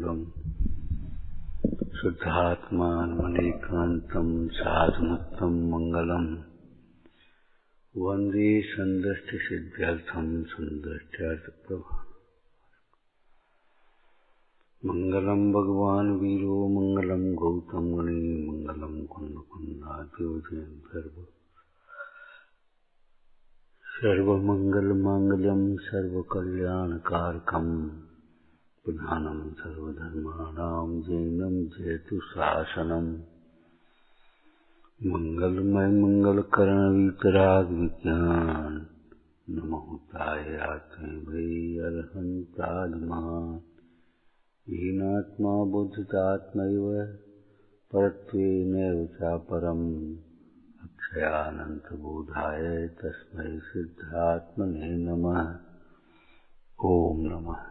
शिवम शुद्धात्मानमनेकान्तं साधुमुत्तम मंगलम वंदे संदृष्टि सिद्ध्यर्थम सुंदृष्ट्यर्थप्रभा मंगलम भगवान वीरो मंगलम गौतम मुनि मंगलम कुंद कुंदाद्योजन सर्वमंगल मांगल्यम सर्वकल्याणकारकम प्रधानम सर्वधर्माणां जैनम जयतु शासनम मंगलमय मंगलकरण वीतराग विज्ञान नमोताय आत्मे भै अर्हन्तादिमान् हीनात्मा बुद्धितात्मैव परत्वेनैव चापरम् अक्षयानन्तबोधाय तस्मै सिद्धात्मने नमः। ओम नमः।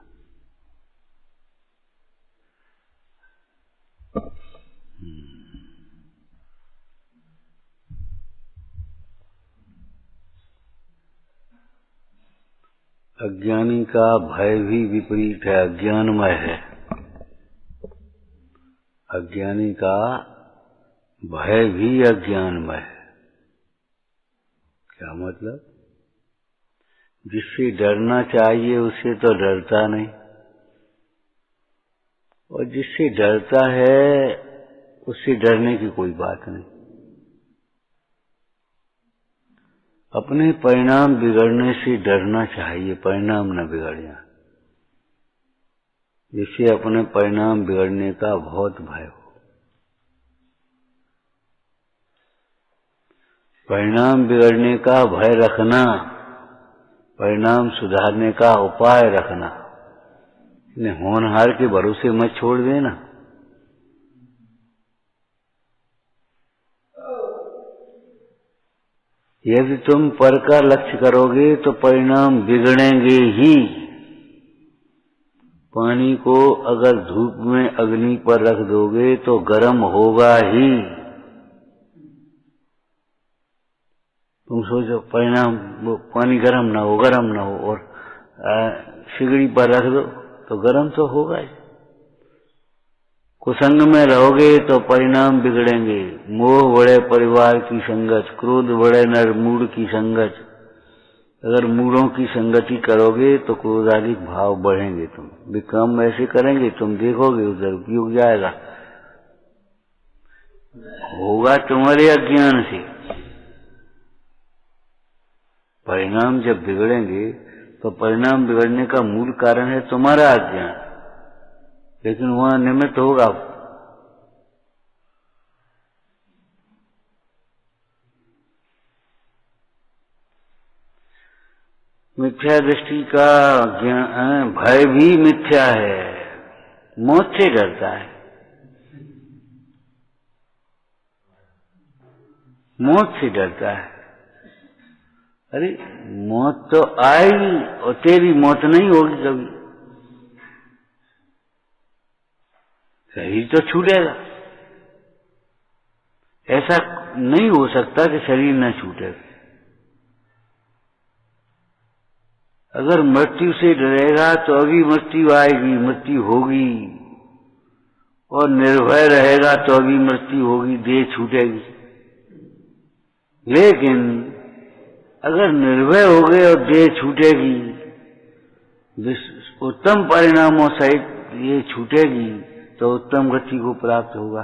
अज्ञानी का भय भी विपरीत है, अज्ञानमय है। अज्ञानी का भय भी अज्ञानमय है। क्या मतलब? जिससे डरना चाहिए उससे तो डरता नहीं, और जिससे डरता है उससे डरने की कोई बात नहीं। अपने परिणाम बिगड़ने से डरना चाहिए, परिणाम न बिगड़ जाए, जिससे अपने परिणाम बिगड़ने का बहुत भय हो। परिणाम बिगड़ने का भय रखना, परिणाम सुधारने का उपाय रखना, इन्हें होनहार के भरोसे मत छोड़ देना। यदि तुम पर का लक्ष्य करोगे तो परिणाम बिगड़ेंगे ही। पानी को अगर धूप में अग्नि पर रख दोगे तो गर्म होगा ही। तुम सोचो परिणाम वो पानी गर्म ना हो, गर्म ना हो, और सिगड़ी पर रख दो तो गर्म तो होगा ही। कुसंग में रहोगे तो परिणाम बिगड़ेंगे। मोह बढ़े परिवार की संगत, क्रोध बढ़े नर मूढ़ की संगत। अगर मूढ़ों की संगति करोगे तो क्रोधाधिक भाव बढ़ेंगे। तुम विक्रम ऐसे करेंगे, तुम देखोगे उधर उपयोग जाएगा, होगा तुम्हारे अज्ञान से। परिणाम जब बिगड़ेंगे तो परिणाम बिगड़ने का मूल कारण है तुम्हारा अज्ञान, लेकिन वहां निमित्त होगा। मिथ्या दृष्टि का भय भी मिथ्या है, मौत से डरता है। मौत से डरता है। अरे मौत तो आएगी और तेरी मौत नहीं होगी कभी। शरीर तो छूटेगा, ऐसा नहीं हो सकता कि शरीर न छूटेगा। अगर मृत्यु से डरेगा तो अभी मृत्यु आएगी, मृत्यु होगी, और निर्भय रहेगा तो अभी मृत्यु होगी, देह छूटेगी। लेकिन अगर निर्भय हो गए और देह छूटेगी, उत्तम परिणामों सहित ये छूटेगी, तो उत्तम गति को प्राप्त होगा।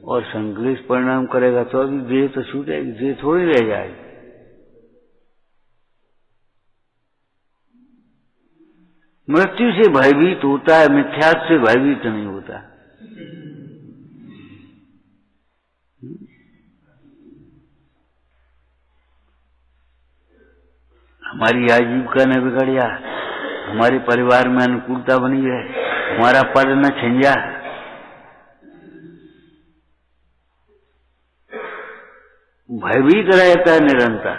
और संक्लेश परिणाम करेगा तो अभी देह तो छूटेगी, देह थोड़ी रह जाएगी। मृत्यु से भयभीत होता है, मिथ्यात्व से भयभीत नहीं होता। हमारी आजीविका न बिगड़ जाए, हमारे परिवार में अनुकूलता बनी रहे, हमारा पद न छिन जाए, भयभीत रहता है निरंतर,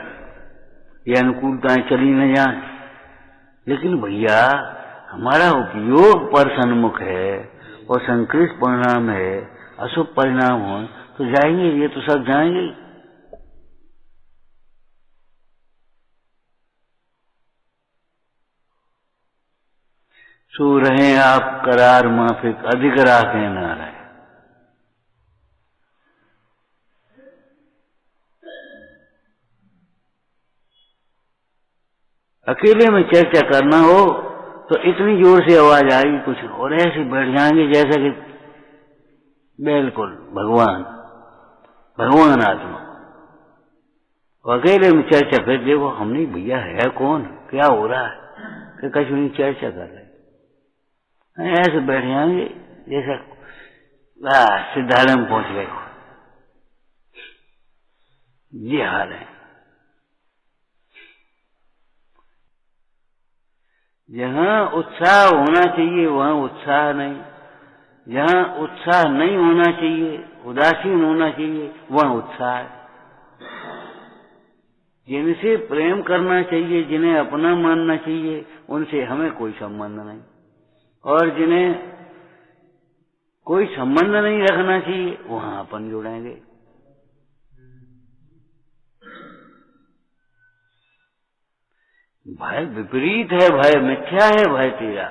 ये अनुकूलताएं चली न जाए। लेकिन भैया हमारा उपयोग पर सन्मुख है और संक्लिष्ट परिणाम है, अशुभ परिणाम हो तो जाएंगे, ये तो सब जाएंगे। सो रहे आप करार माफिक, अधिक राखें ना रहे। अकेले में चर्चा करना हो तो इतनी जोर से आवाज आएगी कुछ और ऐसे बैठ जाएंगे जैसा कि बिल्कुल भगवान आत्मा। अकेले में चर्चा फिर देखो हम नहीं भैया है कौन, क्या हो रहा है, कि कहीं नहीं चर्चा कर रहे, ऐसे बैठ जाएंगे जैसा सिद्धार्थ में पहुंच गए। ये हाल है। जहां उत्साह होना चाहिए वहां उत्साह नहीं, जहां उत्साह नहीं होना चाहिए, उदासीन होना चाहिए, वहां उत्साह है। जिनसे प्रेम करना चाहिए, जिन्हें अपना मानना चाहिए, उनसे हमें कोई संबंध नहीं, और जिन्हें कोई संबंध नहीं रखना चाहिए वहां अपन जुड़ेंगे। भय विपरीत है, भय मिथ्या है, भय तेरा।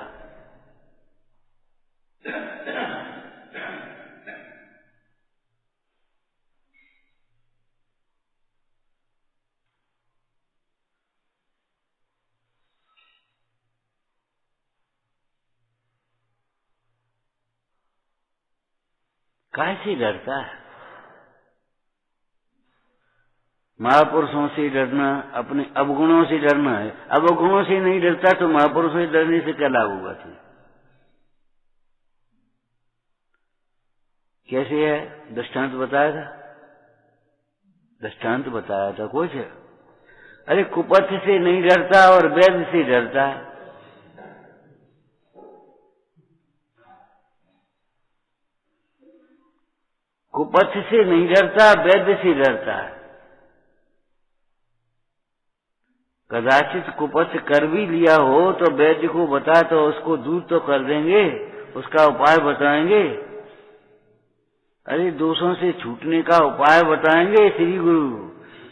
कैसे डरता है? महापुरुषों से डरना, अपने अवगुणों से डरना है। अवगुणों से नहीं डरता तो महापुरुषों से डरने से क्या लाभ होगा? कैसे है? दृष्टांत बताया था, दृष्टांत बताया था कुछ। अरे कुपथ से नहीं डरता और वैद्य से डरता है। कुपथ से नहीं डरता, वैद्य से डरता है। कदाचित कुपथ कर भी लिया हो तो वैद्य को बता तो उसको दूर तो कर देंगे, उसका उपाय बताएंगे। अरे दोषों से छूटने का उपाय बताएंगे श्री गुरु।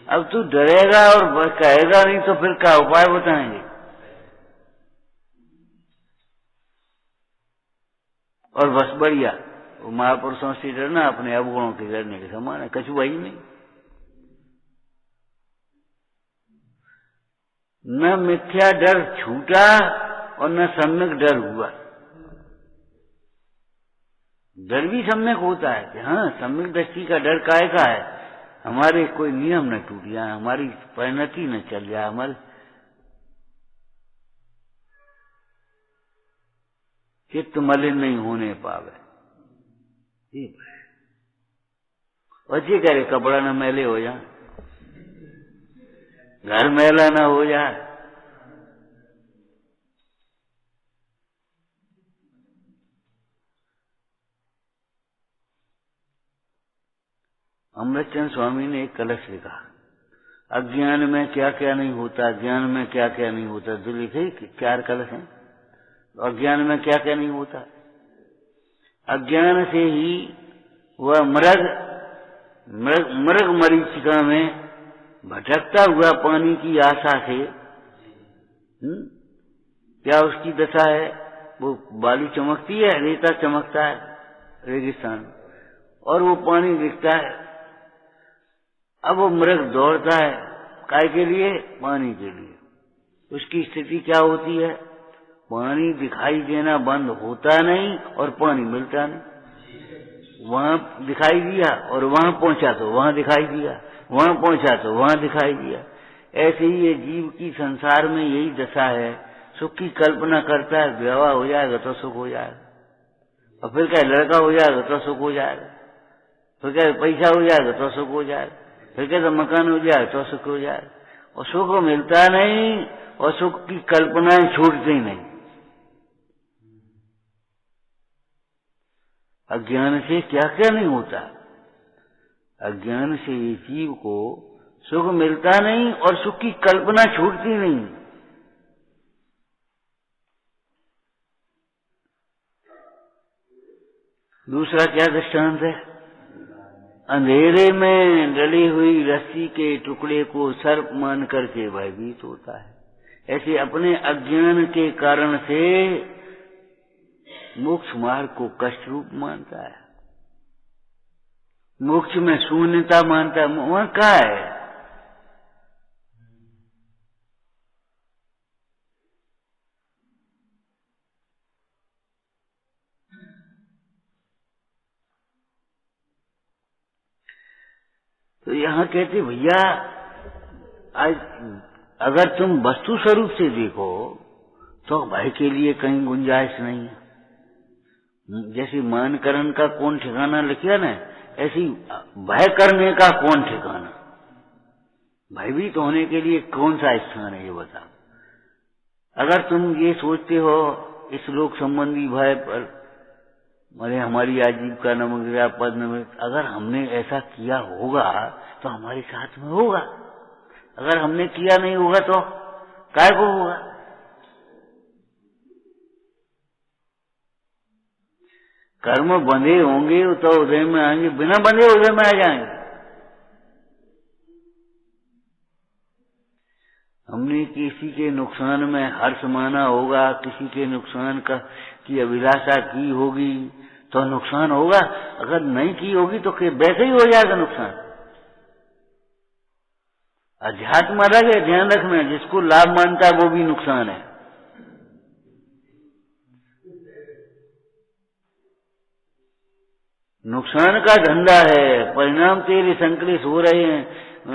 अब तू डरेगा और कहेगा नहीं तो फिर क्या उपाय बताएंगे? और बस बढ़िया, वो महापुरुषों से डरना अपने अवगुणों के डरने के समान है, कछु वही नहीं। न मिथ्या डर छूटा और न सम्यक डर हुआ। डर भी सम्यक होता है कि हाँ सम्यक दृष्टि का डर काहे का है? हमारे कोई नियम न टूट जाए, हमारी परिणति न चल जाए, हमारे चित्त मलिन नहीं होने पावे। और ये करे कपड़ा न मैले हो जाए, घर मैला ना हो जाए। अमृतचंद स्वामी ने एक कलश लिखा, अज्ञान में क्या क्या नहीं होता, ज्ञान में क्या क्या नहीं होता। जो लिखे 4 कलश हैं। अज्ञान में क्या क्या नहीं होता? अज्ञान से ही वह मृग मरीचिका में भटकता हुआ पानी की आशा से क्या उसकी दशा है? वो बाली चमकती है, रेता चमकता है रेगिस्तान, और वो पानी दिखता है। अब वो मृग दौड़ता है काय के लिए? पानी के लिए। उसकी स्थिति क्या होती है? पानी दिखाई देना बंद होता नहीं और पानी मिलता नहीं। वहां दिखाई दिया और वहां पहुंचा तो वहां दिखाई दिया, वहां पहुंचा तो वहां दिखाई दिया। ऐसे ही ये जीव की संसार में यही दशा है। सुख की कल्पना करता है, विवाह हो जाएगा तो सुख हो जाएगा, और फिर क्या लड़का हो जाएगा तो सुख हो जाएगा, फिर क्या पैसा हो जाएगा तो सुख हो जाएगा, फिर क्या तो मकान हो जाएगा तो सुख हो जाएगा। और सुख मिलता नहीं और सुख की कल्पनाएं छूटती नहीं। अज्ञान से क्या क्या नहीं होता? अज्ञान से ये जीव को सुख मिलता नहीं और सुख की कल्पना छूटती नहीं। दूसरा क्या दृष्टांत है? अंधेरे में डली हुई रस्सी के टुकड़े को सर्प मान करके भयभीत होता है। ऐसे अपने अज्ञान के कारण से मोक्ष मार्ग को कष्ट रूप मानता है, मोक्ष में शून्यता मानता है। वहां क्या है? तो यहाँ कहते भैया, आज अगर तुम वस्तु स्वरूप से देखो तो भय के लिए कहीं गुंजाइश नहीं है। जैसे मान करण का कौन ठिकाना लिखा ना, ऐसी भय करने का कौन ठिकाना? भयभीत होने के लिए कौन सा स्थान है ये बताओ। अगर तुम ये सोचते हो इस लोक संबंधी भय पर अरे हमारी आजीविका न मिल गया, पद न मिल, अगर हमने ऐसा किया होगा तो हमारे साथ में होगा, अगर हमने किया नहीं होगा तो काय को होगा? कर्म बंधे होंगे तो उदय में आएंगे, बिना बंधे उदय में आ जाएंगे। हमने किसी के नुकसान में हर्ष माना होगा, किसी के नुकसान की अभिलाषा की होगी तो नुकसान होगा, अगर नहीं की होगी तो वैसे ही हो जाएगा नुकसान। अध्यात्म अलग है, ध्यान रखना, जिसको लाभ मानता है वो भी नुकसान है। नुकसान का धंधा है, परिणाम तेरे संकलित हो रहे हैं,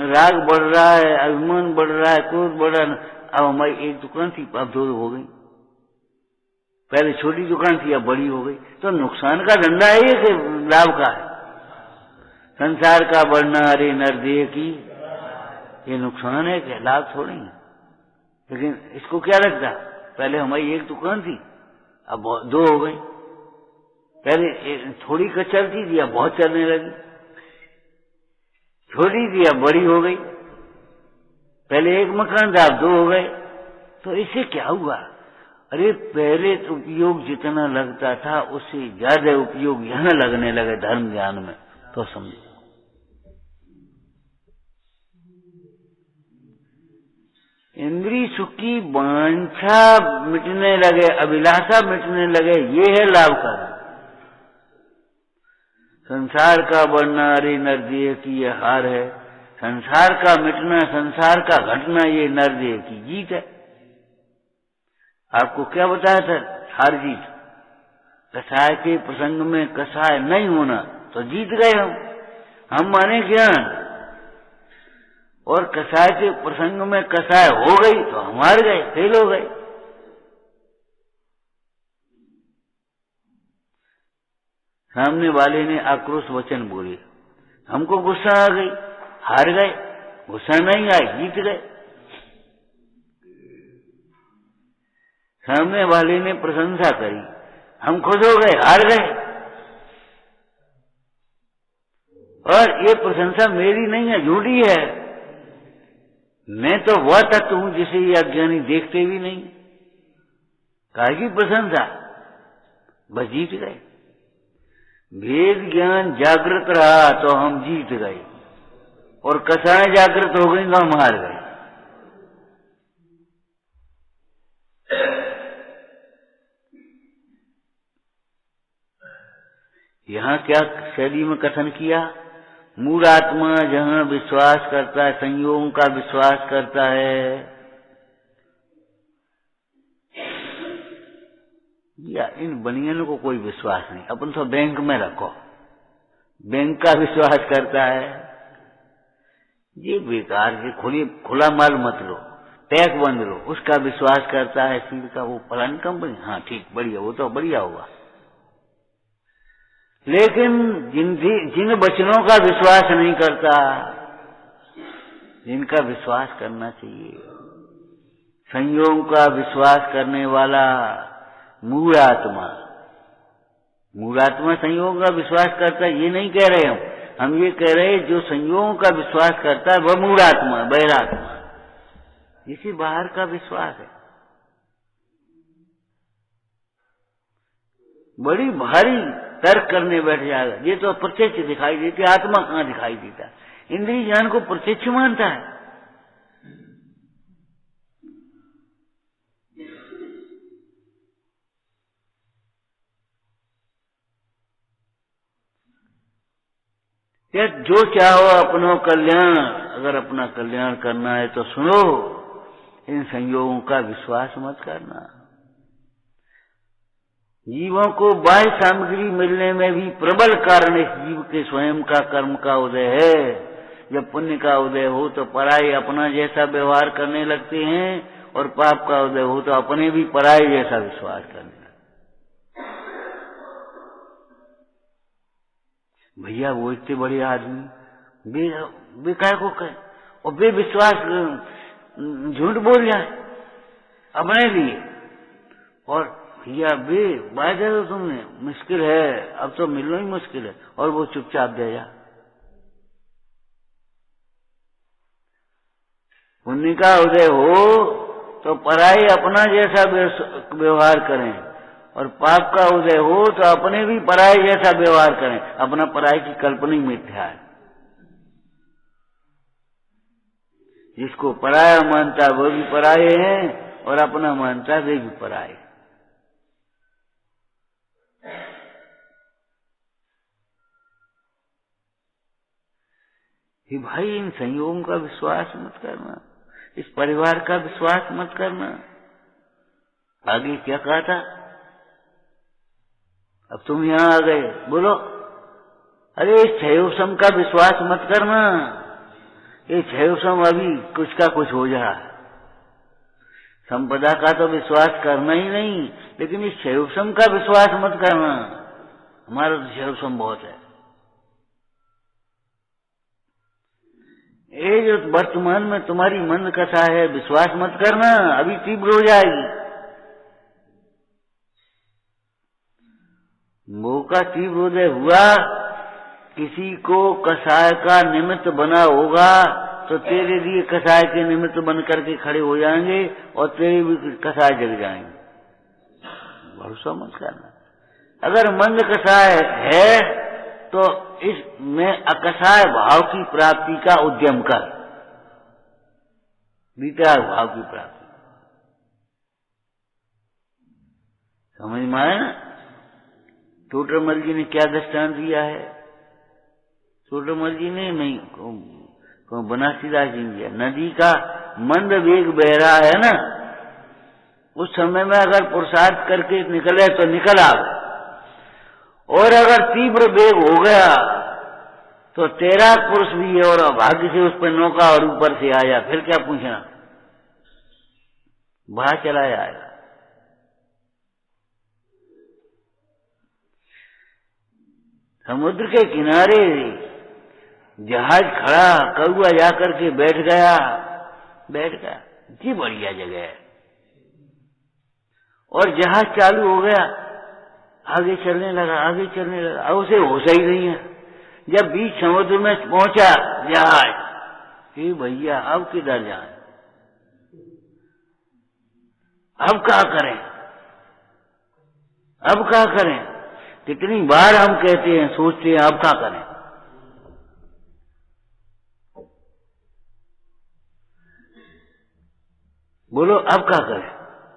राग बढ़ रहा है, अभिमान बढ़ रहा है, क्रोध बढ़ रहा है। अब हमारी एक दुकान थी, अब दो हो गई, पहले छोटी दुकान थी अब बड़ी हो गई, तो नुकसान का धंधा है कि लाभ का है? संसार का बढ़ना अरे नरदेह की, ये नुकसान है कि लाभ थोड़ी है। लेकिन इसको क्या लगता, पहले हमारी एक दुकान थी अब दो हो गई, पहले थोड़ी चलती थी अब बहुत चलने लगी, छोटी थी अब बड़ी हो गई, पहले एक मकान था अब दो हो गए। तो इससे क्या हुआ? अरे पहले तो उपयोग जितना लगता था उससे ज्यादा उपयोग यहाँ लगने लगे धर्म ज्ञान में, तो समझो। इंद्रिय सुख की वांछा मिटने लगे, अभिलाषा मिटने लगे, ये है लाभ का। संसार का बढ़ना अरे नरदेह की ये हार है, संसार का मिटना, संसार का घटना ये नरदेह की जीत है। आपको क्या बताया था? हार जीत। कसाय के प्रसंग में कसाय नहीं होना तो जीत गए हम माने ज्ञान, और कसाय के प्रसंग में कसाय हो गई तो हम हार गए, फेल हो गए। सामने वाले ने आक्रोश वचन बोले, हमको गुस्सा आ गई, हार गए। गुस्सा नहीं आए, जीत गए। सामने वाले ने प्रशंसा करी, हम खुश हो गए, हार गए। और ये प्रशंसा मेरी नहीं है, झूठी है। मैं तो वह तत्व हूं जिसे ये अज्ञानी देखते भी नहीं। काहे की प्रशंसा? बस जीत गए। भेद ज्ञान जागृत रहा तो हम जीत गए, और कसाएं जागृत हो गई तो हम हार गए। यहाँ क्या शैली में कथन किया? मूल आत्मा जहाँ विश्वास करता है, संयोगों का विश्वास करता है, या इन बनियानों को कोई विश्वास नहीं। अपन तो बैंक में रखो, बैंक का विश्वास करता है, ये बेकार के खुला माल मत लो, टैग बंद लो, उसका विश्वास करता है। सील का वो फलानी कंपनी, हाँ ठीक बढ़िया, वो तो बढ़िया होगा। लेकिन जिन वचनों का विश्वास नहीं करता, जिनका विश्वास करना चाहिए, संयोग का विश्वास करने वाला मूल आत्मा, मूल आत्मा संयोग का विश्वास करता है, ये नहीं कह रहे हम ये कह रहे जो संयोगों का विश्वास करता है वह मूल आत्मा, बहिरात्मा, इसी बाहर का विश्वास है। बड़ी भारी तर्क करने बैठ जाएगा, ये तो प्रत्यक्ष दिखाई देती, आत्मा कहाँ दिखाई देता? इंद्रिय ज्ञान को प्रत्यक्ष मानता है। या जो चाहो अपनो कल्याण, अगर अपना कल्याण करना है तो सुनो, इन संयोगों का विश्वास मत करना। जीवों को बाह्य सामग्री मिलने में भी प्रबल कारण इस जीव के स्वयं का कर्म का उदय है। जब पुण्य का उदय हो तो पराई अपना जैसा व्यवहार करने लगते हैं, और पाप का उदय हो तो अपने भी पराई जैसा विश्वास करने लगते। भैया वो इतने बड़े आदमी बेकार को कहे और बेविश्वास झूठ बोल जाए अपने लिए, और भैया बात है तो तुमने मुश्किल है, अब तो मिलना ही मुश्किल है, और वो चुपचाप दे जा। पुण्य का उदय हो तो पराई अपना जैसा व्यवहार करें, और पाप का उदय हो तो अपने भी पराई जैसा व्यवहार करें। अपना पराई की कल्पना ही मिथ्या है। जिसको पराया मानता वो भी पराये हैं, और अपना मानता वे भी पराये। कि भाई इन संयोगों का विश्वास मत करना, इस परिवार का विश्वास मत करना। आगे क्या कहा था? अब तुम यहां आ गए, बोलो। अरे इस क्षयोसम का विश्वास मत करना, ये क्षयोसम अभी कुछ का कुछ हो जा। संपदा का तो विश्वास करना ही नहीं, लेकिन इस क्षयोसम का विश्वास मत करना। हमारा तो क्षयोसम बहुत है। ये जो वर्तमान में तुम्हारी मंद कथा है, विश्वास मत करना, अभी तीव्र हो जाएगी। मोह का तीव्र उदय हुआ, किसी को कसाय का निमित्त बना होगा तो तेरे लिए कसाय के निमित्त बन करके खड़े हो जाएंगे, और तेरे भी कसाय जग जाएंगे। भरोसा मत करना। अगर मंद कसाय है तो इसमें अकसाय भाव की प्राप्ति का उद्यम कर, वितराग भाव की प्राप्ति। समझ में आया ना? टोटरमल जी ने क्या दृष्टांत दिया है? टोटरमल जी ने नहीं, बनासीदास जी ने दिया। नदी का मंद वेग बह रहा है ना, उस समय में अगर पुरुषार्थ करके निकले तो निकल आवे, और अगर तीव्र वेग हो गया तो तेरा पुरुष भी है और भाग्य से उस पर नौका और ऊपर से आया, फिर क्या पूछना, बाहर चला जाएगा। समुद्र के किनारे जहाज खड़ा, कौआ जाकर के बैठ गया। जी बढ़िया जगह है, और जहाज चालू हो गया, आगे चलने लगा। अब उसे होश ही नहीं है। जब बीच समुद्र में पहुंचा जहाज, कि भैया अब किधर जाए, अब क्या करें? कितनी बार हम कहते हैं, सोचते हैं, अब क्या करें? बोलो अब क्या करें?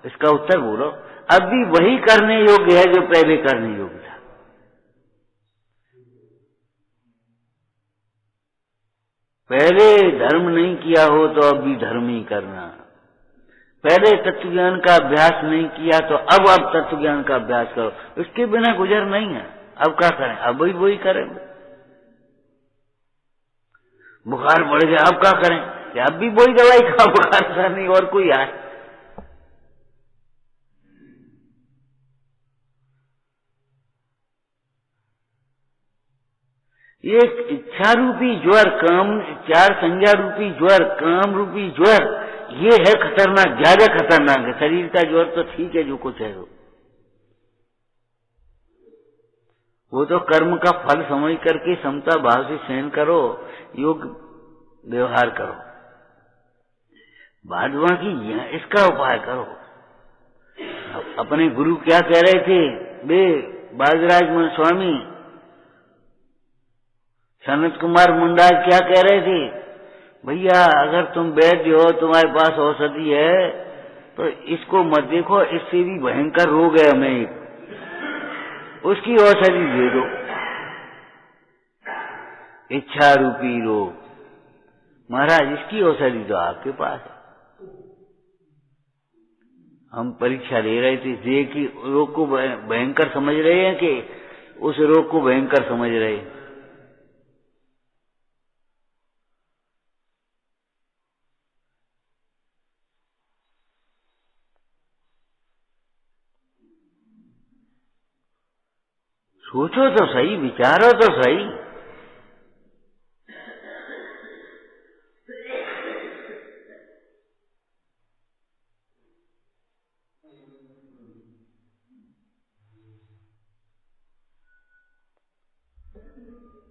इसका उत्तर बोलो। अब भी वही करने योग्य है जो पहले करने योग्य था। पहले धर्म नहीं किया हो तो अब भी धर्म ही करना। पहले तत्व ज्ञान का अभ्यास नहीं किया तो अब तत्व ज्ञान का अभ्यास करो। उसके बिना गुजर नहीं है। अब क्या करें? अब वही करेंगे। बुखार बढ़ गया, अब क्या करें? अब भी वही दवाई खा, बुखार का नहीं और कोई आए। ये इच्छा रूपी ज्वर, काम चार संज्ञा रूपी ज्वर, काम रूपी ज्वर, ये है खतरनाक, ज्यादा खतरनाक है। शरीर का ज्वर तो ठीक है, जो कुछ है वो तो कर्म का फल समझ करके समता भाव से सहन करो, योग व्यवहार करो। बादवा की इसका उपाय करो। अपने गुरु क्या कह रहे थे? वे बाजराज मन स्वामी सनत कुमार मुंडा क्या कह रहे थे? भैया अगर तुम वैद्य हो, तुम्हारे पास औषधि है, तो इसको मत देखो, इससे भी भयंकर रोग है हमें, उसकी औषधि दे दो। इच्छा रूपी रोग। महाराज इसकी औषधि तो आपके पास है। हम परीक्षा ले रहे थे, देह की रोग को भयंकर समझ रहे हैं कि उस रोग को भयंकर समझ रहे हैं। सोचो तो सही, विचारो तो सही।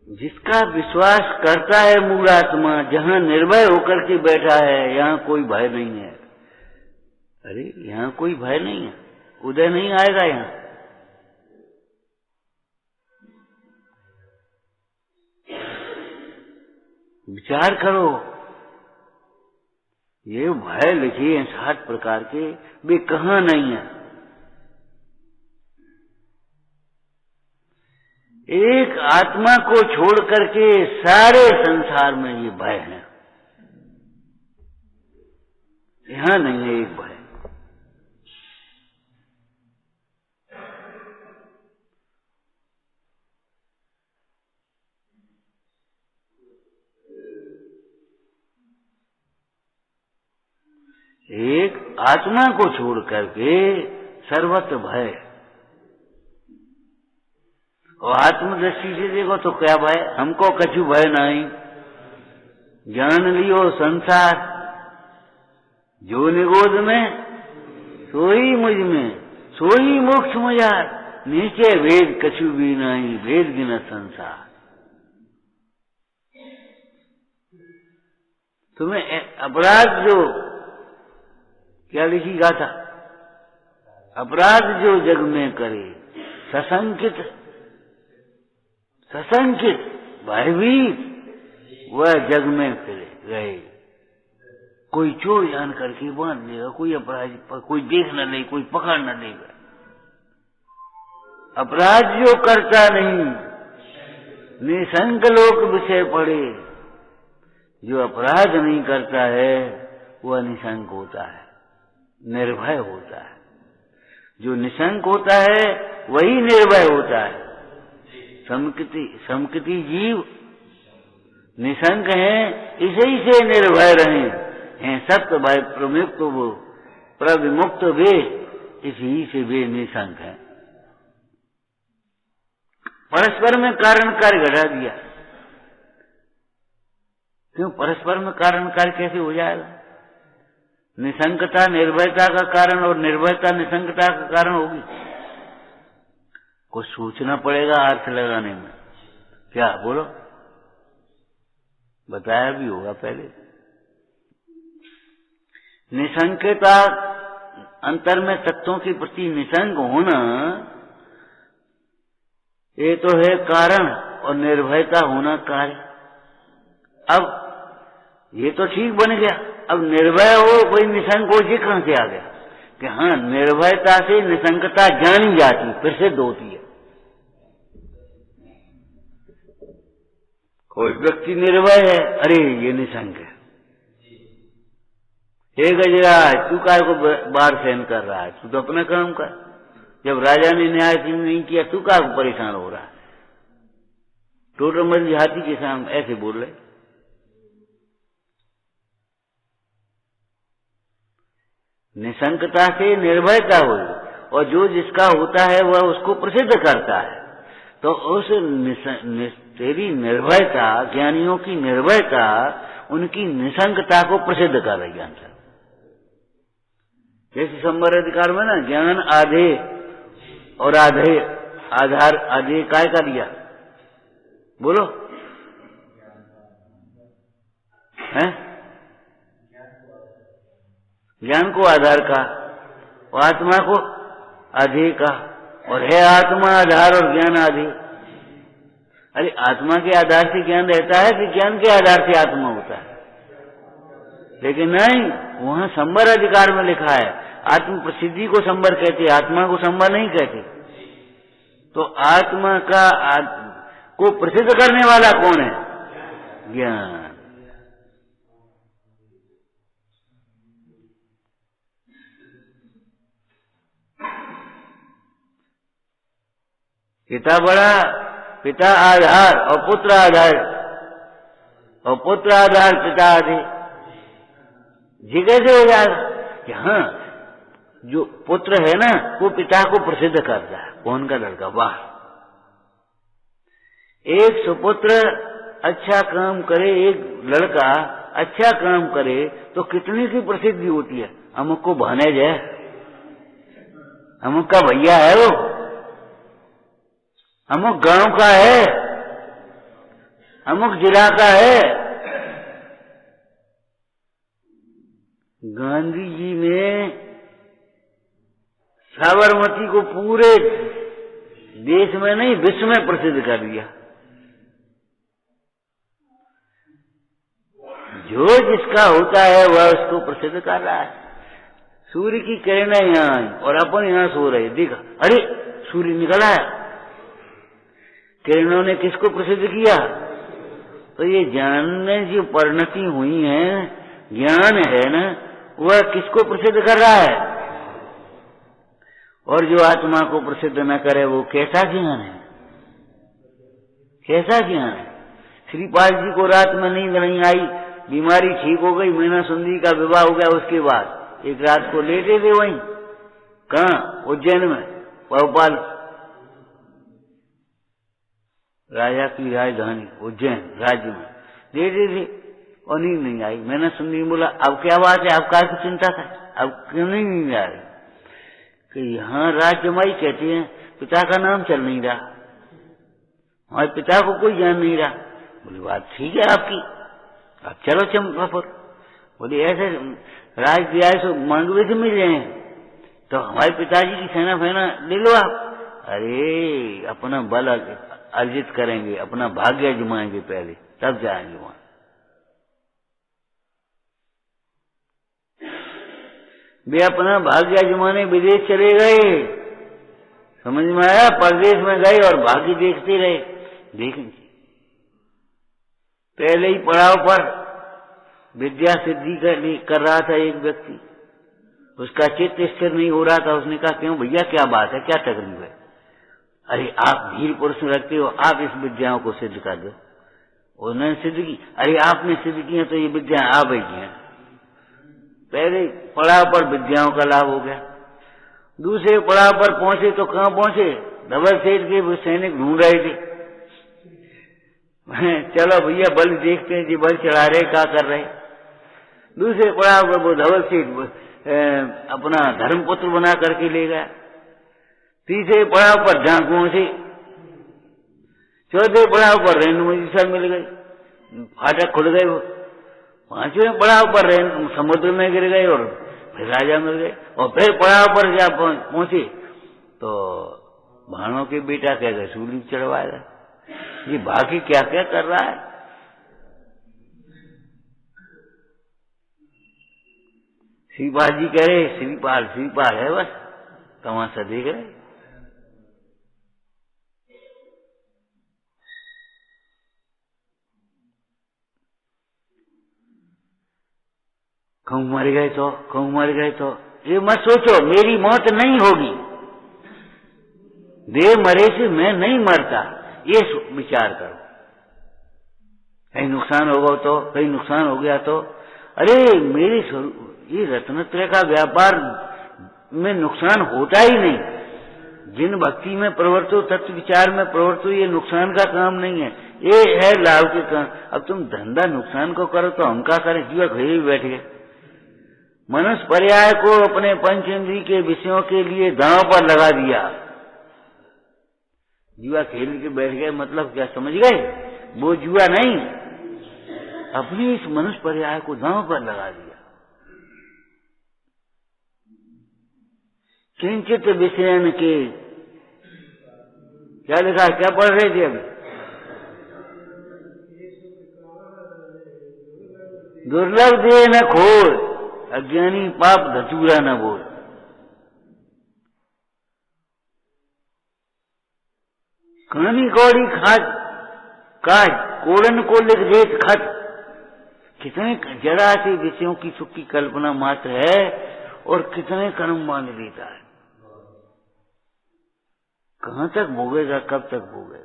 जिसका विश्वास करता है मूढ़ात्मा, जहां निर्भय होकर के बैठा है, यहां कोई भय नहीं है। अरे यहां कोई भय नहीं है, उदय नहीं आएगा यहां। विचार करो, ये भय लिखे हैं 7 प्रकार के, वे कहां नहीं है। एक आत्मा को छोड़ करके सारे संसार में ये भय है, यहां नहीं है एक भय। एक आत्मा को छोड़ करके सर्वत्र भय। और आत्मदृष्टि से देखो तो क्या भय, हमको कछु भय नहीं। जान लियो संसार, जो निगोद में सोई मुझ में, सोई मोक्ष मजार। नीचे भेद कछु भी नहीं, भेद गिन संसार। तुम्हें अपराध जो क्या लिखी गाथा, अपराध जो जग में करे, सशंकित सशंकित भयभीत वह जग में फिरे रहे। कोई चोर जान करके बांध लेगा, कोई अपराध कोई देख न ले, कोई पकड़ न लेगा। अपराध जो करता नहीं, निशंक लोक विषय पड़े। जो अपराध नहीं करता है वह निशंक होता है, निर्भय होता है। जो निशंक होता है वही निर्भय होता है। समकृति जीव निशंक हैं, इसी से निर्भय रहें। हैं सत्य भय प्रमुक्त वो प्रविमुक्त वे, इसी से वे निशंक हैं। परस्पर में कारण कार्य घटा दिया। क्यों परस्पर में कारण कार्य कैसे हो जाएगा? निशंकता निर्भयता का कारण और निर्भयता निशंकता का कारण होगी। कुछ सोचना पड़ेगा अर्थ लगाने में। क्या बोलो, बताया भी होगा पहले। निशंकता अंतर में तत्वों के प्रति निशंक होना, ये तो है कारण, और निर्भयता होना कार्य। अब ये तो ठीक बन गया। अब निर्भय हो कोई निशंक हो, ये कहां से आ गया कि हाँ निर्भयता से निशंकता जानी जाती, प्रसिद्ध होती है। कोई व्यक्ति निर्भय है, अरे ये निशंक है। हे गजरा, तू काय को बार सहन कर रहा है? तू तो अपना काम कर। जब राजा ने न्याय नहीं किया, तू काय को परेशान हो रहा है? टोटर मर्जी हाथी के सामने ऐसे बोल रहे। निशंकता से निर्भयता हुई, और जो जिसका होता है वह उसको प्रसिद्ध करता है। तो उस तेरी निर्भयता, ज्ञानियों की निर्भयता उनकी निशंकता को प्रसिद्ध कर रही है। जैसे संवर अधिकार में ना, ज्ञान आधे और आधे आधार, आधे काय का दिया बोलो है? ज्ञान को आधार का और आत्मा को आधे का, और है आत्मा आधार और ज्ञान आधे। अरे आत्मा के आधार से ज्ञान रहता है कि ज्ञान के आधार से आत्मा होता है? लेकिन नहीं, वहां संवर अधिकार में लिखा है आत्म प्रसिद्धि को संवर कहते, आत्मा को संवर नहीं कहते। तो आत्मा का को प्रसिद्ध करने वाला कौन है? ज्ञान। पिता बड़ा, पिता आधार और पुत्र आधार, और पुत्र आधार पिता आधे। ये कैसे हो जाएगा कि हाँ जो पुत्र है ना वो पिता को प्रसिद्ध करता है। कौन का लड़का? वाह, एक सुपुत्र अच्छा काम करे, एक लड़का अच्छा काम करे तो कितनी की प्रसिद्धि होती है। अमुक को भानेज है, अमुक का भैया है, वो अमुक गांव का है, अमुक जिला का है। गांधी जी ने साबरमती को पूरे देश में नहीं विश्व में प्रसिद्ध कर दिया। जो जिसका होता है वह उसको प्रसिद्ध कर रहा है। सूर्य की किरणें यहाँ आई और अपन यहाँ सो रहे, देखा अरे सूर्य निकला है, किरणों ने किसको प्रसिद्ध किया? तो ये जानने जो परिणति हुई है, ज्ञान है ना, वह किसको प्रसिद्ध कर रहा है? और जो आत्मा को प्रसिद्ध न करे वो कैसा ज्ञान है? कैसा ज्ञान है? श्रीपाल जी को रात में नींद नहीं आई, बीमारी ठीक हो गई, मीना सुंदरी का विवाह हो गया। उसके बाद एक रात को लेटे थे वहीं, कहाँ? उज्जैन में, भोपाल राजा की राजधानी उज्जैन राज्य में लेटे थे और नींद नहीं आई। मैंने सुंदरी बोला अब क्या बात है, अब क्या चिंता है, अब क्यों नहीं नींद आ रही? कि यहाँ राजमाई कहते हैं पिता का नाम चल नहीं रहा, हमारे पिता को कोई जान नहीं रहा। बोली बात ठीक है आपकी, अब चलो चंपापुर। बोले ऐसे राज दिया सो मांगवे से मिल जाए तो हमारे पिताजी की सेना फैना ले लो आप। अरे अपना बल अर्जित करेंगे, अपना भाग्य जमाएंगे पहले, तब जाएंगे वहां। वे अपना भाग्य जमाने विदेश चले गए, समझ में आया? परदेश में गए और भाग्य देखते रहे। देखेंगे पहले ही पड़ाव पर विद्या सिद्धि कर रहा था एक व्यक्ति, उसका चित्त स्थिर नहीं हो रहा था। उसने कहा क्यों भैया, क्या बात है, क्या तकलीफ है? अरे आप धीर पुरुष रखते हो, आप इस विद्याओं को सिद्ध कर दो। उन्होंने सिद्ध की। अरे आपने सिद्ध की है तो ये विद्या आ गई है। पहले पड़ाव पर विद्याओं का लाभ हो गया। दूसरे पड़ाव पर पहुंचे तो कहां पहुंचे? धवल सेठ के वो सैनिक ढूंढ रहे थे। चलो भैया बल देखते हैं जी, बल चढ़ा रहे, क्या कर रहे। दूसरे पड़ाव पर वो धवल सेठ अपना धर्मपुत्र बना करके ले गया। तीसरे पड़ाव पर डाकुओं से, चौथे पड़ाव पर रेणुमती सब मिल गए, फाटक खुल गए। वो पांचवें पड़ाव पर समुद्र में गिर गए और फिर राजा मिल गए। और फिर पड़ाव पर जब पहुंचे तो भाणों के बेटा कह गए सूली चढ़वाएगा। ये बाकी क्या क्या कर रहा है? श्रीपाल जी कह रहे श्रीपाल श्रीपाल है, बस तमाशा देख रहे। कहूं मर गए तो, कहूं मर गए तो, ये मत सोचो मेरी मौत नहीं होगी, देह मरे से मैं नहीं मरता, ये विचार करो। कहीं नुकसान होगा तो, कहीं नुकसान हो गया तो, अरे मेरी ये रत्नत्रय का व्यापार में नुकसान होता ही नहीं। जिन भक्ति में प्रवृत्त हो, तत्व विचार में प्रवृत्त हो, ये नुकसान का काम नहीं है, ये है लाभ के काम। अब तुम धंधा नुकसान को करो तो हम क्या करें? जीवा घर ही बैठ गए। मनुष्य पर्याय को अपने पंचेंद्रिय के विषयों के लिए दांव पर लगा दिया, जुआ खेल के बैठ गए। मतलब क्या समझ गए? वो जुआ नहीं, अपनी इस मनुष्य पर्याय को दांव पर लगा दिया। किंचित विषयन के, क्या लिखा, क्या पढ़ रहे थे अभी? दुर्लभ दे न खोल, अज्ञानी पाप धतूरा न बोल। कहानी कौड़ी खाज काज कोड़न को लिख देत खत। कितने जरा से विषयों की सुख की कल्पना मात्र है और कितने कर्म बांध देता है। कहां तक भोगेगा, कब तक भोगेगा।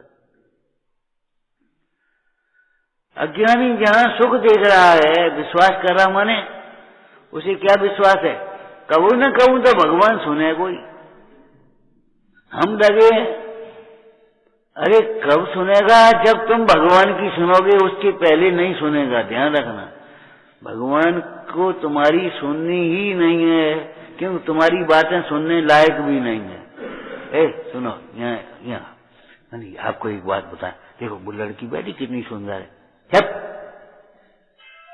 अज्ञानी जहां सुख देख रहा है, विश्वास कर रहा, माने उसे क्या विश्वास है, कबू न कबू तो भगवान सुने कोई। हम लगे, अरे कब सुनेगा, जब तुम भगवान की सुनोगे, उसके पहले नहीं सुनेगा। ध्यान रखना, भगवान को तुम्हारी सुननी ही नहीं है, क्योंकि तुम्हारी बातें सुनने लायक भी नहीं है। सुनो, यहाँ आपको एक बात बताएं, देखो वो लड़की बैठी कितनी सुंदर है,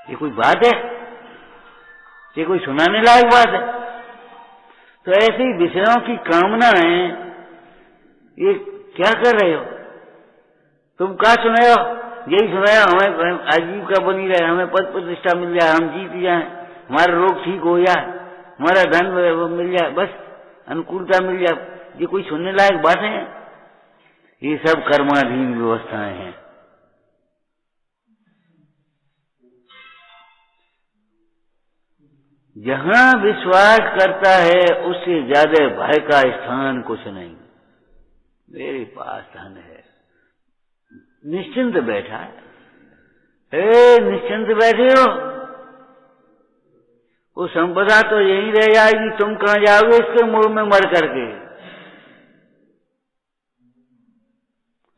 ये कोई बात है, ये कोई सुनाने लायक बात है। तो ऐसी विषयों की कामना है, ये क्या कर रहे हो तुम, क्या सुनाए हो, यही सुनाया हमें आजीविका बनी रहे, हमें पद प्रतिष्ठा मिल जाए, हम जीत जाए, हमारा रोग ठीक हो जाए, हमारा धन मिल जाए, बस अनुकूलता मिल जाए। ये कोई सुनने लायक बातें हैं? ये सब कर्माधीन व्यवस्थाएं हैं। जहां विश्वास करता है उससे ज्यादा भय का स्थान कुछ नहीं। मेरे पास धन है, निश्चिंत बैठा है, निश्चिंत बैठे हो, वो संपदा तो यहीं रह जाएगी, तुम कहां जाओगे इसके मुंह में मर करके।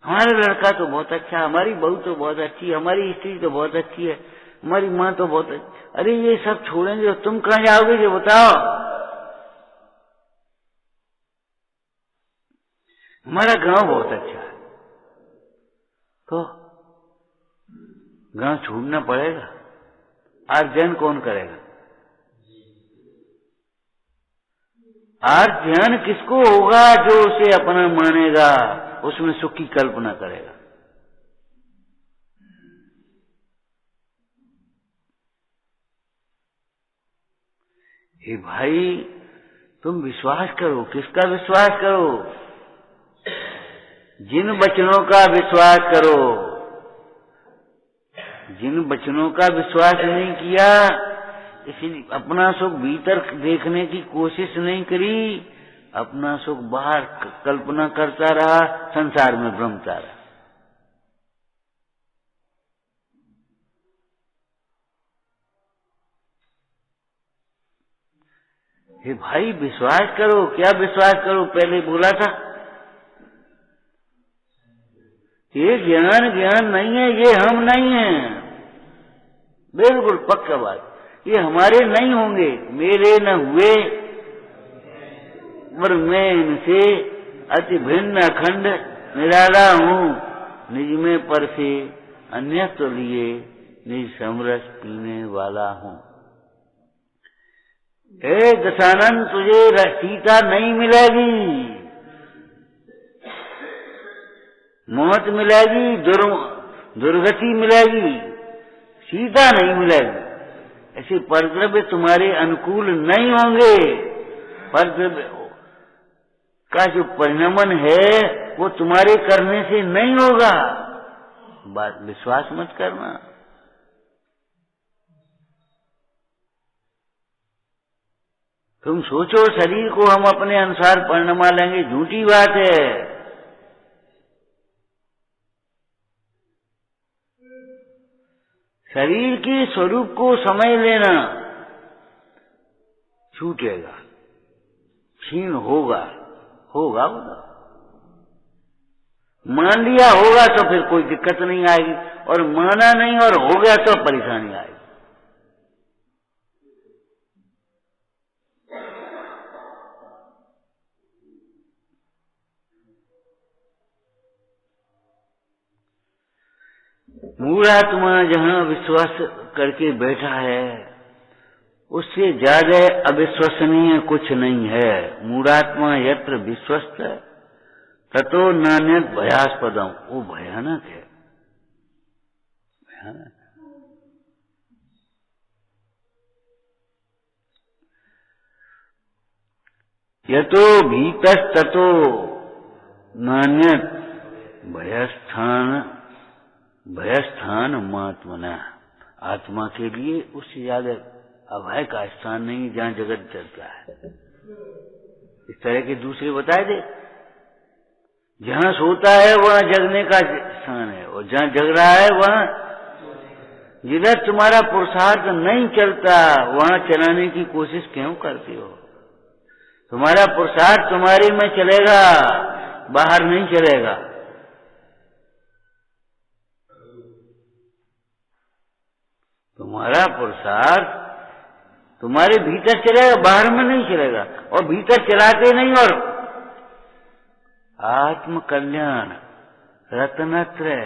हमारा लड़का तो बहुत अच्छा, हमारी बहू तो बहुत अच्छी, हमारी स्त्री तो बहुत अच्छी है, हमारी माँ तो बहुत अच्छी। अरे ये सब छोड़ेंगे, तुम कहां जाओगे ये बताओ। हमारा गांव बहुत अच्छा है, तो गांव छोड़ना पड़ेगा। अर्जन कौन करेगा? अर्जन किसको होगा? जो उसे अपना मानेगा, उसमें सुख की कल्पना करेगा। हे भाई, तुम विश्वास करो। किसका विश्वास करो? जिन वचनों का विश्वास करो। जिन वचनों का विश्वास नहीं किया, इसलिए अपना सुख भीतर देखने की कोशिश नहीं करी, अपना सुख बाहर कल्पना करता रहा, संसार में भ्रमता रहा। हे भाई, विश्वास करो। क्या विश्वास करो? पहले बोला था ये ज्ञान नहीं है, ये हम नहीं है। बिल्कुल पक्का बात, ये हमारे नहीं होंगे, मेरे न हुए और मैं इनसे अति भिन्न अखंड निराला हूँ। निज में पर से अन्यत्र लिए निज समरस पीने वाला हूँ। दशानन, तुझे सीता नहीं मिलेगी, मौत मिलेगी, दुर्गति मिलेगी, सीता नहीं मिलेगी। ऐसे परद्रव्य तुम्हारे अनुकूल नहीं होंगे। परद्रव्य का जो परिणमन है वो तुम्हारे करने से नहीं होगा। बात विश्वास मत करना। तुम सोचो शरीर को हम अपने अनुसार परिणमा लेंगे, झूठी बात है। शरीर के स्वरूप को समझ लेना, छूटेगा, क्षीण होगा, होगा। मान लिया होगा तो फिर कोई दिक्कत नहीं आएगी, और माना नहीं और हो गया तो परेशानी आएगी। मूढ़ात्मा जहां विश्वास करके बैठा है, उससे ज्यादा अविश्वसनीय कुछ नहीं है। मूढ़ात्मा यत्र विश्वस्त ततो नान्यत भयास्पदम, वो भयानक है, भयानक। यतो भीतस्ततो नान्यत भयस्थान भयस्थान महात्मना, आत्मा के लिए उससे ज्यादा अभय का स्थान नहीं जहाँ जगत चलता है। इस तरह के दूसरे बताए दे, जहाँ सोता है वहाँ जगने का स्थान है, और जहाँ जग रहा है वहाँ, जिधर तुम्हारा पुरुषार्थ नहीं चलता वहाँ चलाने की कोशिश क्यों करते हो? तुम्हारा पुरुषार्थ तुम्हारे में चलेगा, बाहर नहीं चलेगा। तुम्हारा पुरुषार्थ तुम्हारे भीतर चलेगा, बाहर में नहीं चलेगा। और भीतर चलाते नहीं, और आत्म कल्याण, रत्नत्रय,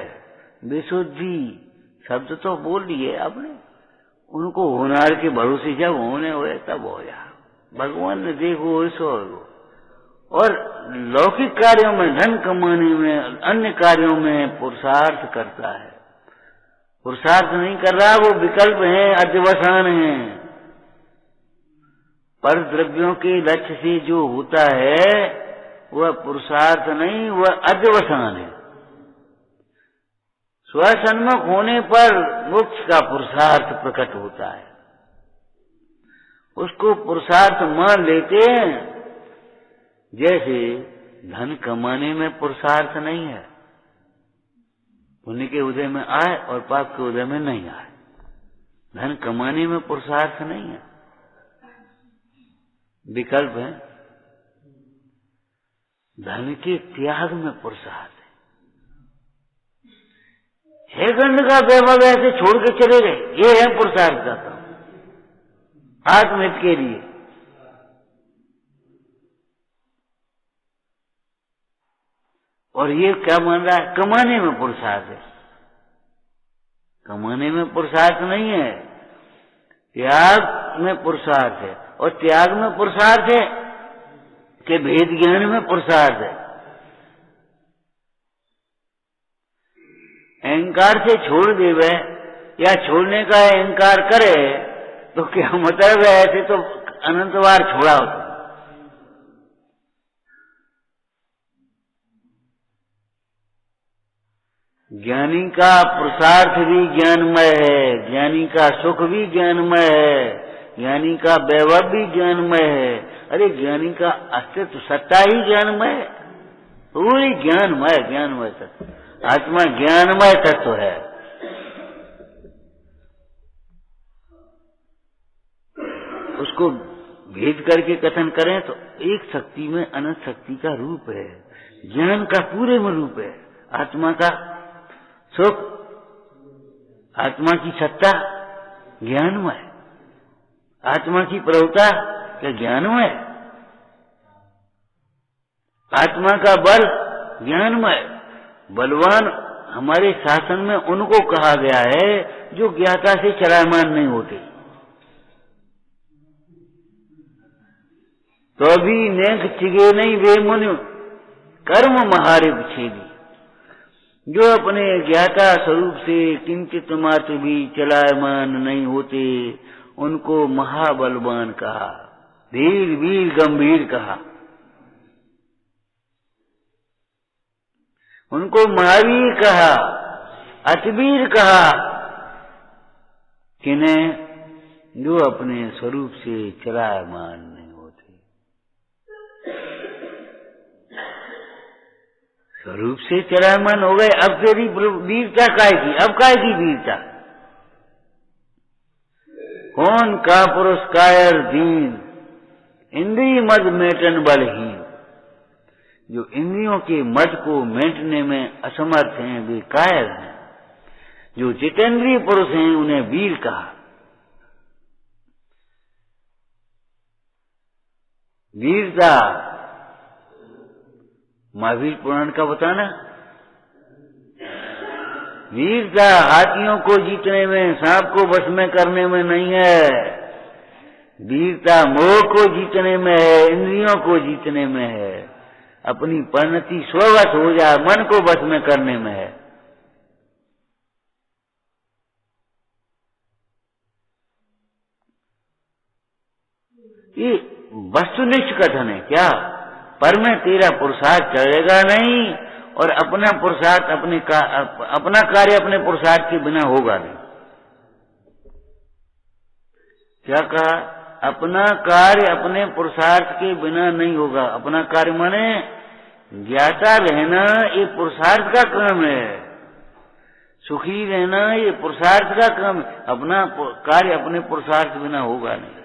विशुद्धि शब्द तो बोल लिए आपने, उनको होनार के भरोसे जब होने हुए तब हो जा। भगवान ने देखो सो, और लौकिक कार्यों में, धन कमाने में, अन्य कार्यों में पुरुषार्थ करता है। पुरुषार्थ नहीं कर रहा, वो विकल्प है, अध्यवसान है। पर द्रव्यों के लक्ष्य से जो होता है वह पुरुषार्थ नहीं, वह अध्यवसान है। स्वसन्मुख होने पर मोक्ष का पुरुषार्थ प्रकट होता है, उसको पुरुषार्थ मान लेते हैं। जैसे धन कमाने में पुरुषार्थ नहीं है, पुण्य के उदय में आए और पाप के उदय में नहीं आए। धन कमाने में पुरुषार्थ नहीं है, विकल्प है। धन के त्याग में पुरुषार्थ है। 6 खंड का वैभव ऐसे छोड़ के चले गए, ये है पुरुषार्थ का काम, आत्महित के लिए। और ये क्या मान रहा है? कमाने में पुरुषार्थ है। कमाने में पुरुषार्थ नहीं है, त्याग में पुरुषार्थ है। और त्याग में पुरुषार्थ है कि भेद ज्ञान में पुरुषार्थ है। अहंकार से छोड़ देवे या छोड़ने का अहंकार करे तो क्या मतलब है? ऐसे तो अनंत बार छोड़ा होता। ज्ञानी का पुरुषार्थ भी ज्ञानमय है, ज्ञानी का सुख भी ज्ञानमय है, ज्ञानी का वैभव भी ज्ञानमय है। अरे ज्ञानी का अस्तित्व सत्ता ही ज्ञानमय है, पूरी ज्ञानमय, ज्ञानमय तत्व। आत्मा ज्ञानमय तत्व है। उसको भेद करके कथन करें तो एक शक्ति में अनंत शक्ति का रूप है, ज्ञान का पूरे में रूप है। आत्मा का सुख, आत्मा की सत्ता ज्ञानमय, आत्मा की प्रभुता क्या ज्ञानमय, आत्मा का बल ज्ञानमय। बलवान हमारे शासन में उनको कहा गया है जो ज्ञाता से चलायमान नहीं होते। तो अभी नेक चिगे नहीं वे मुनि कर्म महारिप छेदी, जो अपने ज्ञाता स्वरूप से किंचित मात्र भी चलायमान नहीं होते, उनको महाबलवान कहा, धीर वीर गंभीर कहा, उनको महावीर कहा, अतिवीर कहा। किन्हें? जो अपने स्वरूप से चलायमान नहीं होते। स्वरूप से चलायमान हो गए, अब तेरी वीरता काय की? अब काय की वीरता? कौन का पुरुष कायर दीन, इंद्रिय मद मेटन बलहीन। जो इंद्रियों के मद को मेटने में असमर्थ हैं वे कायर हैं। जो जितेंद्रिय पुरुष हैं उन्हें वीर कहा। वीरता महावीर पुराण का बताना। वीरता हाथियों को जीतने में, सांप को वश में करने में नहीं है। वीरता मोह को जीतने में है, इंद्रियों को जीतने में है, अपनी परिणति स्ववश हो जाए, मन को वश में करने में है। ये वस्तुनिष्ठ कथन है क्या? पर में तेरा पुरुषार्थ चलेगा नहीं, और अपना पुरुषार्थ अपना कार्य अपने पुरुषार्थ के बिना होगा नहीं। क्या कहा? अपना कार्य अपने पुरुषार्थ के बिना नहीं होगा। अपना कार्य माने ज्ञाता रहना, ये पुरुषार्थ का काम है। सुखी रहना ये पुरुषार्थ का काम है। अपना कार्य अपने पुरुषार्थ बिना होगा नहीं।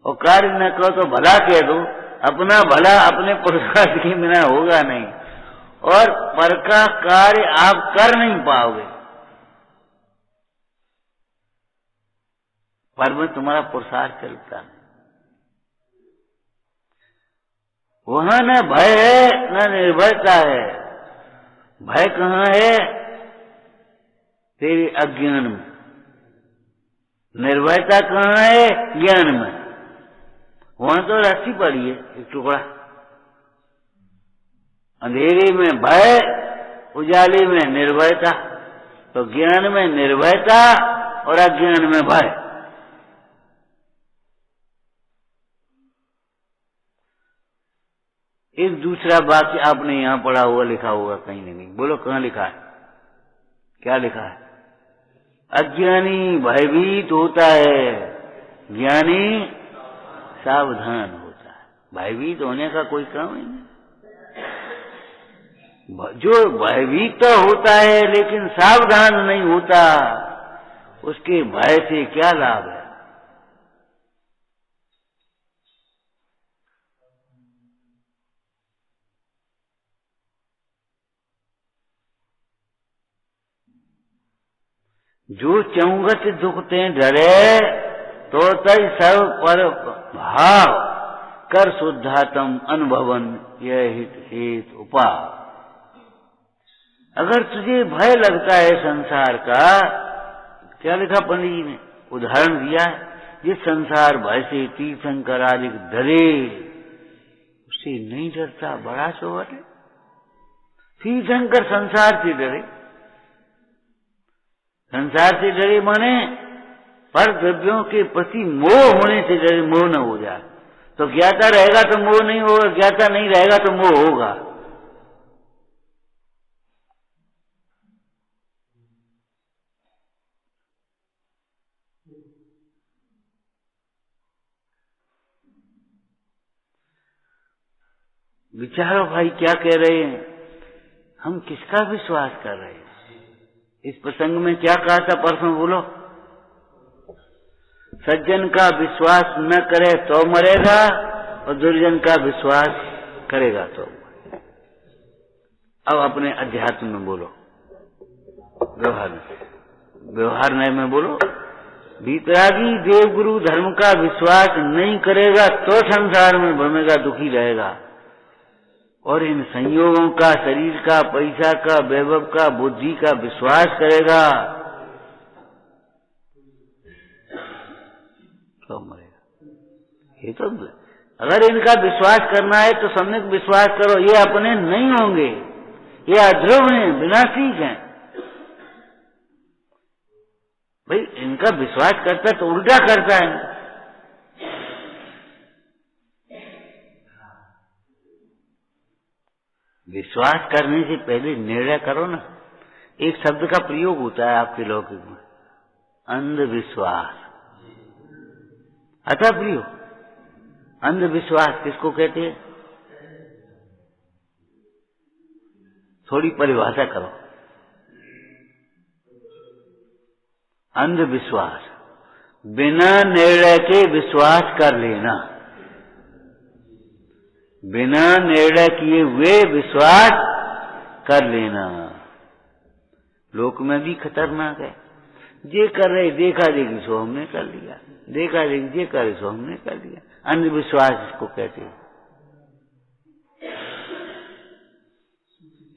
और कार्य न कहो तो भला कह दो, अपना भला अपने पुरुषार्थ के बिना होगा नहीं। और पर का कार्य आप कर नहीं पाओगे, पर में तुम्हारा पुरुषार्थ चलता है। वहां न भय है न निर्भयता है। भय कहाँ है? तेरे अज्ञान में। निर्भयता कहाँ है? ज्ञान में। वहां तो रस्सी पड़ी है एक टुकड़ा। अंधेरे में भय, उजाले में निर्भयता। तो ज्ञान में निर्भयता और अज्ञान में भय। एक दूसरा वाक्य आपने यहां पढ़ा हुआ लिखा होगा कहीं नहीं। बोलो कहां लिखा है? क्या लिखा है? अज्ञानी भयभीत होता है, ज्ञानी सावधान होता है। भयभीत होने का कोई काम ही नहीं। जो भयभीत तो होता है लेकिन सावधान नहीं होता, उसके भय से क्या लाभ है? जो चौंगत दुखते डरे, तो तय सर्व पर भाव कर शुद्धातम अनुभवन यह हित हेत उपा। अगर तुझे भय लगता है संसार का, क्या लिखा पंडित जी ने? उदाहरण दिया है, जिस संसार भय से तीर्थंकर आदि डरे, उससे नहीं डरता बड़ा सोवर है। तीर्थंकर संसार से डरे। संसार से डरे माने पर द्रव्यों के प्रति मोह होने से डरे, मोह न हो जाए। तो ज्ञाता रहेगा तो मोह नहीं होगा, ज्ञाता नहीं रहेगा तो मोह होगा। विचारो भाई क्या कह रहे हैं, हम किसका विश्वास कर रहे हैं? इस प्रसंग में क्या कहा था परसों? बोलो। सज्जन का विश्वास न करे तो मरेगा, और दुर्जन का विश्वास करेगा तो। अब अपने अध्यात्म में बोलो, व्यवहार नय में बोलो। वितरागी देवगुरु धर्म का विश्वास नहीं करेगा तो संसार में भ्रमेगा, दुखी रहेगा। और इन संयोगों का, शरीर का, पैसा का, वैभव का, बुद्धि का विश्वास करेगा तो मरेगा। ये तो अगर इनका विश्वास करना है तो सम्यक विश्वास करो। ये अपने नहीं होंगे, ये अध्रुव हैं, विनाशिक हैं। भाई इनका विश्वास करता तो उल्टा करता है। विश्वास करने से पहले निर्णय करो ना। एक शब्द का प्रयोग होता है आपके लौकिक में, अंधविश्वास। अतः प्रियो, अंधविश्वास किसको कहते हैं? थोड़ी परिभाषा करो। अंधविश्वास बिना निर्णय के विश्वास कर लेना, बिना निर्णय किए हुए विश्वास कर लेना। लोक में भी खतरनाक है। जे कर रहे देखा देखी सो हमने कर लिया, देखा देखी जे करे सो हमने कर लिया। अंधविश्वास इसको कहते हैं।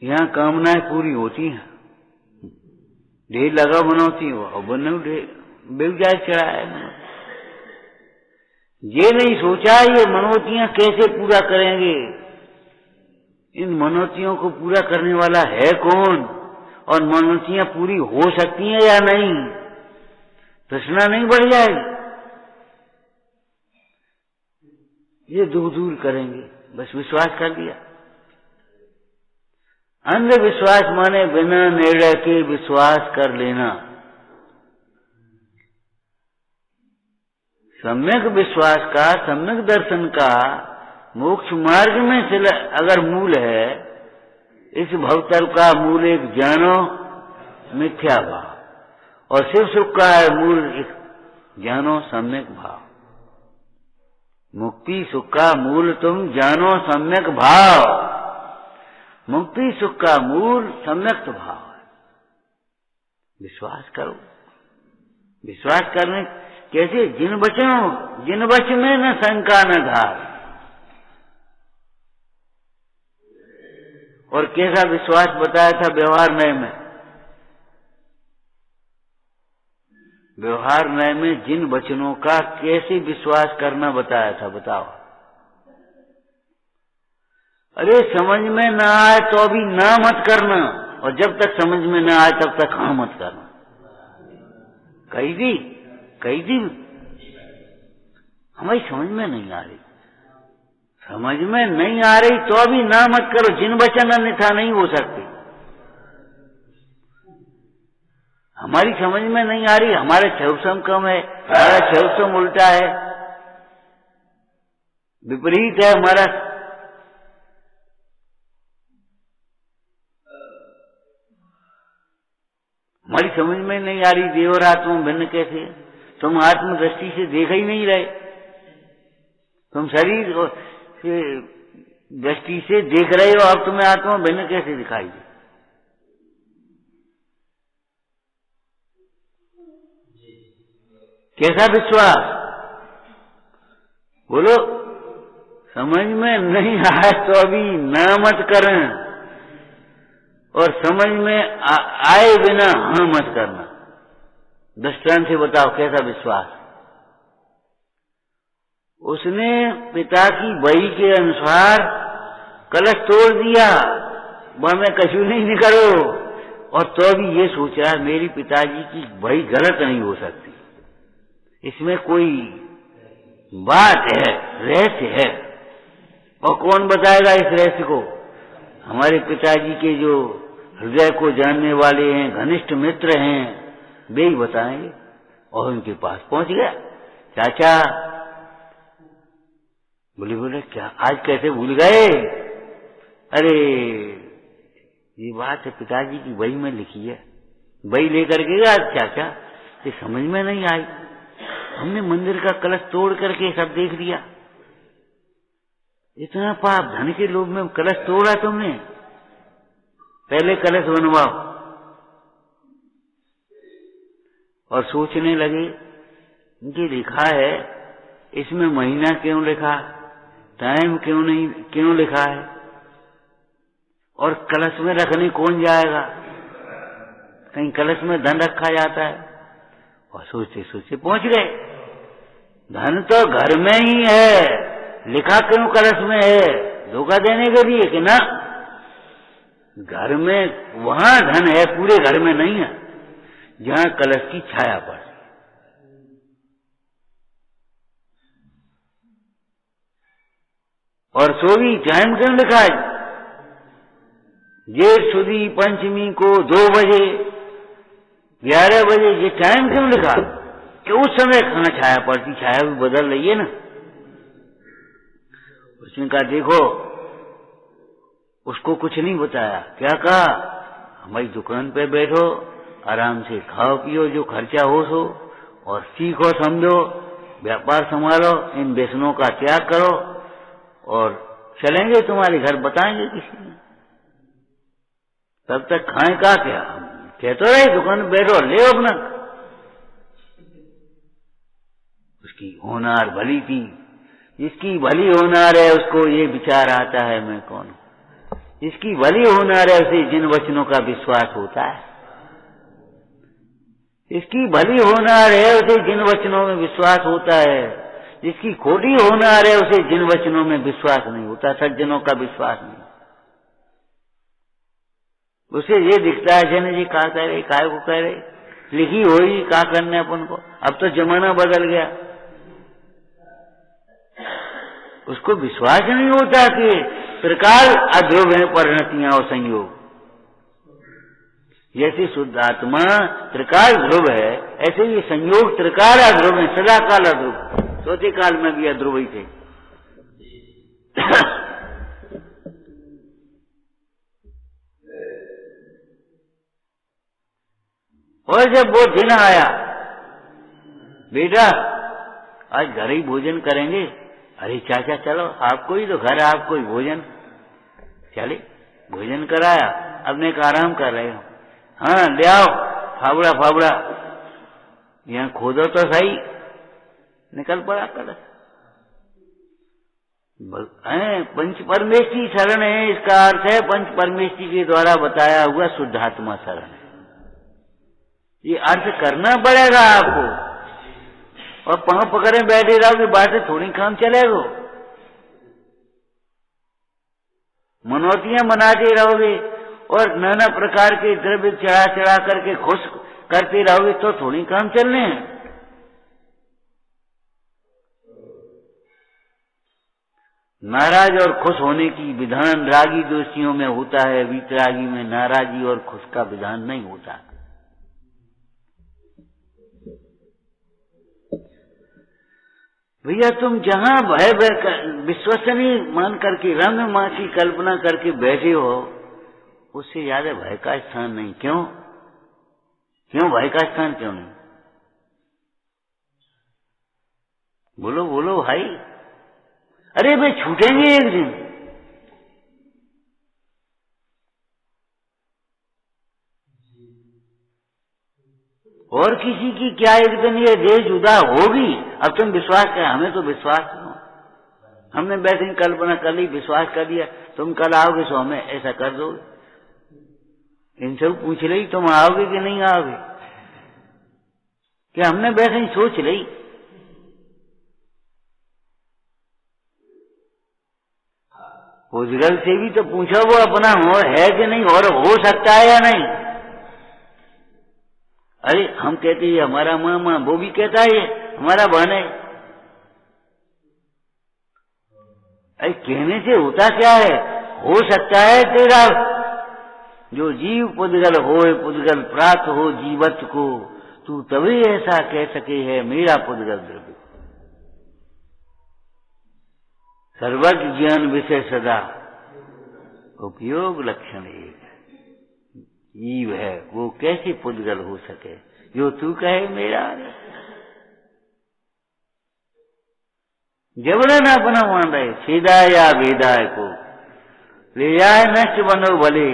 यहाँ कामनाएं पूरी होती हैं, ढेर लगा बनौती हो और बनो बेवजाय चढ़ाया। ये नहीं सोचा ये मनोतियां कैसे पूरा करेंगे। इन मनोतियों को पूरा करने वाला है कौन, और मनोतियां पूरी हो सकती हैं या नहीं, प्रश्न नहीं बढ़ जाएगी। ये दुख दूर करेंगे, बस विश्वास कर दिया। अंधविश्वास माने बिना निर्णय के विश्वास कर लेना। सम्यक विश्वास का, सम्यक दर्शन का मोक्ष मार्ग में अगर मूल है, इस भवतल का मूल एक जानो मिथ्या भाव और शिव सुख का है मूल एक जानो सम्यक भाव। मुक्ति सुख का मूल तुम जानो सम्यक भाव। मुक्ति सुख का मूल सम्यक भाव है। विश्वास करो। विश्वास करने कैसे? जिन बच में न शंका न धार। और कैसा विश्वास बताया था व्यवहार न्याय में? व्यवहार न्याय में जिन वचनों का कैसे विश्वास करना बताया था, बताओ। अरे समझ में ना आए तो अभी ना मत करना, और जब तक समझ में ना आए तब तक हाँ मत करना। कही थी हमारी समझ में नहीं आ रही, समझ में नहीं आ रही तो अभी ना मत करो। जिन वचन अन्यथा नहीं हो सकते। हमारी समझ में नहीं आ रही, हमारा क्षौसम कम है, हमारा क्षौसम उल्टा है, विपरीत है हमारा। हमारी समझ में नहीं आ रही देव और आत्मा भिन्न कैसे? तुम आत्म दृष्टि से देख ही नहीं रहे, तुम शरीर से दृष्टि से देख रहे हो, अब तुम्हें आत्मा भिन्न कैसे दिखाई दे? कैसा विश्वास? बोलो। समझ में नहीं आए तो अभी ना मत करें, और समझ में आए बिना हाँ मत करना। दृष्टांत से बताओ कैसा विश्वास? उसने पिता की वही के अनुसार कलश तोड़ दिया, वह मैं कछु नहीं करो, और तो भी ये सोचा मेरी पिताजी की वही गलत नहीं हो सकती, इसमें कोई बात है, रहस्य है। और कौन बताएगा इस रहस्य को? हमारे पिताजी के जो हृदय को जानने वाले हैं, घनिष्ठ मित्र हैं, वे ही बताएंगे। और उनके पास पहुंच गया। चाचा बोले क्या आज कैसे भूल गए? अरे ये बात है पिताजी की वही में लिखी है, वही लेकर के गया चाचा। ये समझ में नहीं आई, हमने मंदिर का कलश तोड़ करके सब देख लिया। इतना पाप, धन के लोभ में कलश तोड़ा तुमने, पहले कलश बनवाओ। और सोचने लगे ये लिखा है, इसमें महीना क्यों लिखा, टाइम क्यों लिखा है, और कलश में रखने कौन जाएगा? कहीं कलश में धन रखा जाता है। और सोचते सोचते पहुंच गए, धन तो घर में ही है, लिखा क्यों कलश में है? धोखा देने के लिए कि ना, घर में वहां धन है, पूरे घर में नहीं है जहां कलश की छाया पड़े। और सो भी टाइम क्यों लिखा है? जेठ सुदी पंचमी को 2 बजे 11 बजे, ये टाइम क्यों लिखा? कि उस समय कहाँ छाया पड़ती, छाया भी बदल रही है ना। उसने कहा देखो, उसको कुछ नहीं बताया। क्या कहा? हमारी दुकान पे बैठो, आराम से खाओ पियो, जो खर्चा हो सो, और सीखो समझो, व्यापार संभालो, इन व्यसनों का त्याग करो, और चलेंगे तुम्हारे घर, बताएंगे किसी ने। तब तक खाएं का क्या, कहते रहे दुकान बैठो, ले अपना। उसकी होनार भली थी, जिसकी भली होनार है उसको ये विचार आता है मैं कौन हूं। जिसकी भली होनार है उसे जिन वचनों का विश्वास होता है। इसकी भली होनार है उसे जिन वचनों में विश्वास होता है। जिसकी खोटी होनार है उसे जिन वचनों में विश्वास नहीं होता, सज्जनों का विश्वास नहीं। उसे ये दिखता है जन जी का कह रहे, काय को कह रहे, लिखी होगी का करने अपन को। अब तो जमाना बदल गया, उसको विश्वास नहीं होता कि प्रकार अध्रुव है परिणतियां और संयोग। जैसे शुद्ध आत्मा त्रिकाल ध्रुव है, ऐसे ये संयोग त्रिकाल अध्रुव है, सदा काल अध्रुव, चौथे काल में भी अध्रुव ही थे। और जब वो दिन आया, बेटा आज घर ही भोजन करेंगे। अरे चाचा चलो, आपको ही तो घर है, आपको ही भोजन। चले भोजन कराया, अपने का आराम कर रहे हो। हाँ ले आओ फावड़ा फावड़ा, यहाँ खोदो तो सही। निकल पड़ा कलश। पंच परमेष्टि शरण है, इसका अर्थ है पंच परमेष्टि के द्वारा बताया हुआ शुद्धात्मा शरण है। ये अर्थ करना पड़ेगा आपको, और पांव पकड़े बैठे रहोगे, बात से थोड़ी काम चलेगा। मनौतियां मनाते रहोगे और नाना प्रकार के द्रव्य चढ़ा चढ़ा करके खुश करते रहोगे तो थोड़ी काम चलने हैं। नाराज और खुश होने की विधान रागी दोषियों में होता है, वीतरागी में नाराजी और खुश का विधान नहीं होता। भैया तुम जहां भय विश्वसनीय मान करके रंग मां की कल्पना करके बैठे हो, उससे ज्यादा भय का स्थान नहीं। क्यों क्यों भय का स्थान क्यों नहीं? बोलो बोलो भाई। अरे वे छूटेंगे एक दिन। और किसी की क्या एक दिन ये देह जुदा होगी। अब तुम विश्वास कर, हमें तो विश्वास करो, हमने वैसे कल्पना कर ली, विश्वास कर लिया, तुम कल आओगे सो हमें ऐसा कर दोगे। इनसे पूछ रही तुम आओगे कि नहीं आओगे, कि हमने वैसे ही सोच ली। पुजगल से भी तो पूछो वो अपना है कि नहीं, और हो सकता है या नहीं। अरे हम कहते हैं हमारा मामा, वो भी कहता है हमारा बहन है। अरे कहने से होता क्या है? हो सकता है तेरा जो जीव पुद्गल हो, पुद्गल प्राप्त हो जीवत को, तू तभी ऐसा कह सके है मेरा पुद्गल द्रव्य। सर्वज्ञ ज्ञान विषय सदा उपयोग लक्षण एक जीव है, वो कैसे पुद्गल हो सके जो तू कहे मेरा। जबरन अपना मान रहे, छेदा या वेदाय को ले जाए नष्ट बनो भले,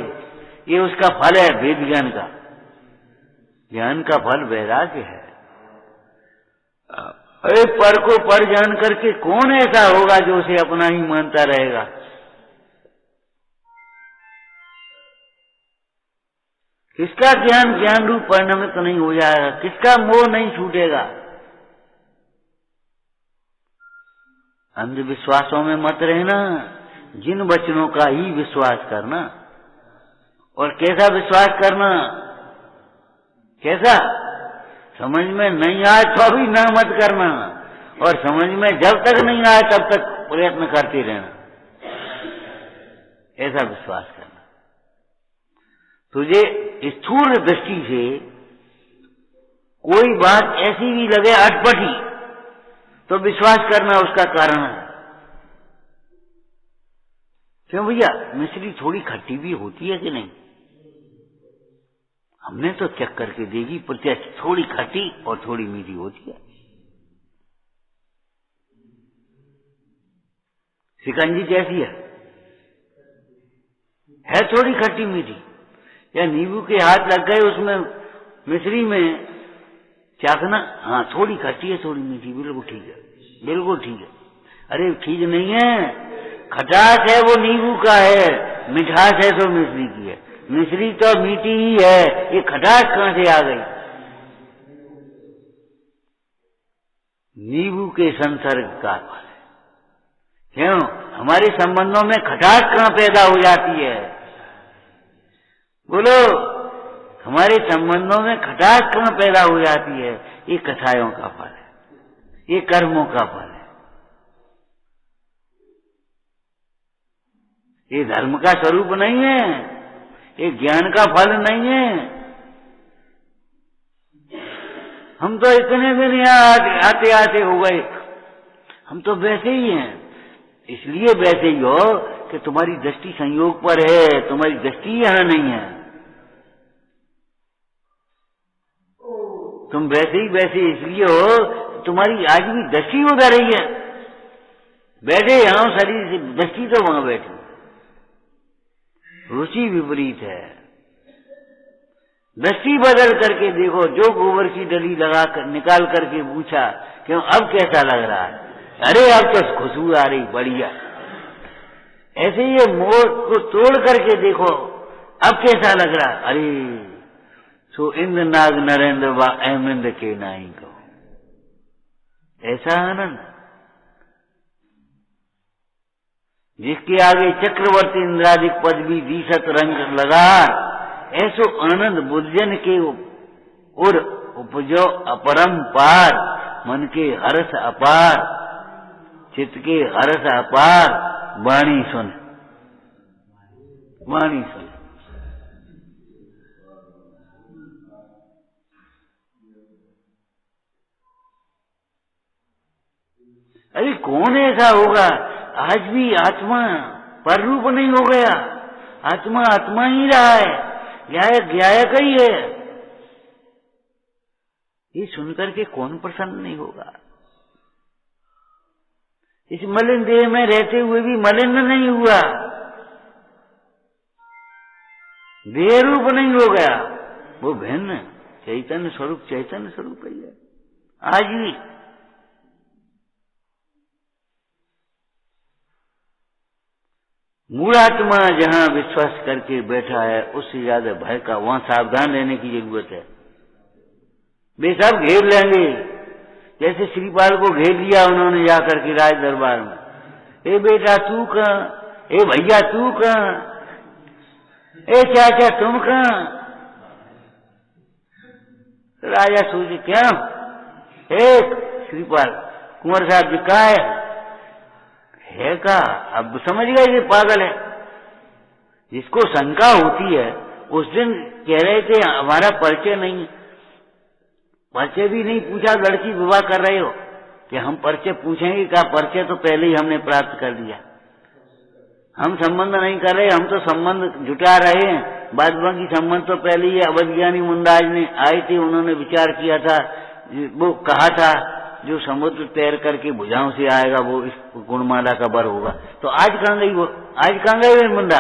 ये उसका फल है वेद ज्ञान का। ज्ञान का फल वैराग्य है। अरे पर को पर जान करके कौन ऐसा होगा जो उसे अपना ही मानता रहेगा? किसका ज्ञान ज्ञान रूप परिणमित तो नहीं हो जाएगा? किसका मोह नहीं छूटेगा? अंधविश्वासों में मत रहना, जिन वचनों का ही विश्वास करना। और कैसा विश्वास करना? कैसा? समझ में नहीं आए तो भी ना मत करना, और समझ में जब तक नहीं आए तब तक प्रयत्न करते रहना। ऐसा विश्वास करना। तुझे स्थूल दृष्टि से कोई बात ऐसी भी लगे अटपटी, तो विश्वास करना उसका कारण है। क्यों भैया? मिश्री थोड़ी खट्टी भी होती है कि नहीं? हमने तो चेक करके देगी, प्रत्यक्ष थोड़ी खट्टी और थोड़ी मीठी होती है। शिकंजी कैसी है थोड़ी खट्टी मीठी। या नींबू के हाथ लग गए उसमें मिश्री में चाखना, हाँ थोड़ी खट्टी है थोड़ी मीठी, बिल्कुल ठीक है, बिल्कुल ठीक है। अरे ठीक नहीं है, खटास है वो नींबू का है, मिठास है तो मिश्री की है। मिश्री तो मीठी ही है, ये खटास कहां से आ गई? नींबू के संसर्ग का फल है। क्यों? हमारे संबंधों में खटास कहां पैदा हो जाती है? बोलो, हमारे संबंधों में खटास कहां पैदा हो जाती है? ये कथाओं का फल है, ये कर्मों का फल है। ये धर्म का स्वरूप नहीं है, ये ज्ञान का फल नहीं है। हम तो इतने दिन यहाँ आते आते हो गए, हम तो वैसे ही हैं। इसलिए वैसे ही हो कि तुम्हारी दृष्टि संयोग पर है, तुम्हारी दृष्टि यहाँ नहीं है। तुम वैसे इसलिए हो, तुम्हारी आज भी दृष्टि उधर रही है। बैठे यहाँ शरीर से, दृष्टि तो वहां बैठी। रुचि विपरीत है। दृष्टि बदल करके देखो, जो गोबर की डली लगा कर निकाल करके पूछा क्यों अब कैसा लग रहा है, अरे अब तो खुशबू आ रही बढ़िया। ऐसे ये मोर को तोड़ करके देखो अब कैसा लग रहा है, अरे सो इंद्र नाग नरेंद्र व अहमिंद्र के नाई को, ऐसा आनंद जिसके आगे चक्रवर्ती इंद्रादिक पद भी 20 रंग लगा, ऐसो आनंद बुद्धजन के उर उपजो अपरंपार, मन के हर्ष अपार, चित्त के हर्ष अपार, वाणी सुन, वाणी सुन। अरे कौन ऐसा होगा, आज भी आत्मा पर रूप नहीं हो गया, आत्मा आत्मा ही रहा है, ज्ञायक ही है। ये सुनकर के कौन प्रसन्न नहीं होगा। इस मलिन देह में रहते हुए भी मलिन नहीं हुआ, देह रूप नहीं हो गया, वो भिन्न चैतन्य स्वरूप ही है आज भी। मूढ़ात्मा जहां विश्वास करके बैठा है, उससे ज्यादा भय का वहां सावधान रहने की जरूरत है। वे सब घेर लेंगे, जैसे श्रीपाल को घेर लिया उन्होंने जाकर के राज दरबार में। ए बेटा तू कहां, ए भैया तू कहां, ए चाचा तुम कहां। राजा सोचे क्या, एक श्रीपाल कुंवर साहब जी कहा है का, अब समझ गए ये पागल है। जिसको शंका होती है, उस दिन कह रहे थे हमारा परिचय नहीं, परिचय भी नहीं पूछा, लड़की विवाह कर रहे हो कि हम परिचय पूछेंगे, क्या परिचय तो पहले ही हमने प्राप्त कर लिया, हम संबंध नहीं कर रहे, हम तो संबंध जुटा रहे हैं। बाद बाकी संबंध तो पहले ही अवज्ञानी मुंडाज ने आए थे, उन्होंने विचार किया था, वो कहा था जो समुद्र तैर करके भुजाओं से आएगा वो इस गुणमाला का बर होगा। तो आज कहां गई वो, आज कहां गए मुंडा,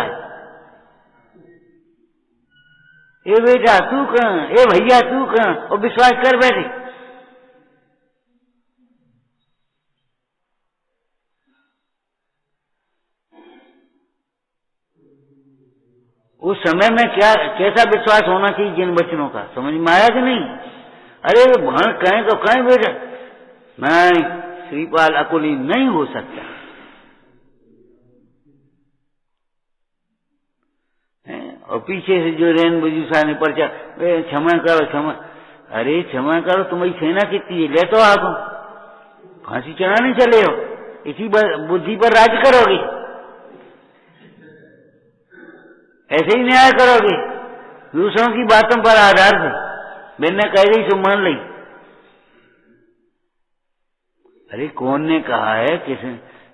ए बेटा तू कहां, ए भैया तू कहां, और विश्वास कर बैठे। उस समय में क्या कैसा विश्वास होना चाहिए जिन वचनों का, समझ में आया कि नहीं। अरे भाण कहें तो कहें बेटा, नहीं श्रीपाल अकुली नहीं हो सकता है। और पीछे से जो रेन बजूसा ने पर्चा, क्षमा करो क्षमा, अरे क्षमा करो, तुम्हारी सेना कितनी है, ले तो आप फांसी चढ़ाने चले हो, इसी बुद्धि पर राज करोगे, ऐसे ही न्याय करोगे, दूसरों की बातों पर आधार से मैंने कह रही सो मान ली। अरे कौन ने कहा है, किसने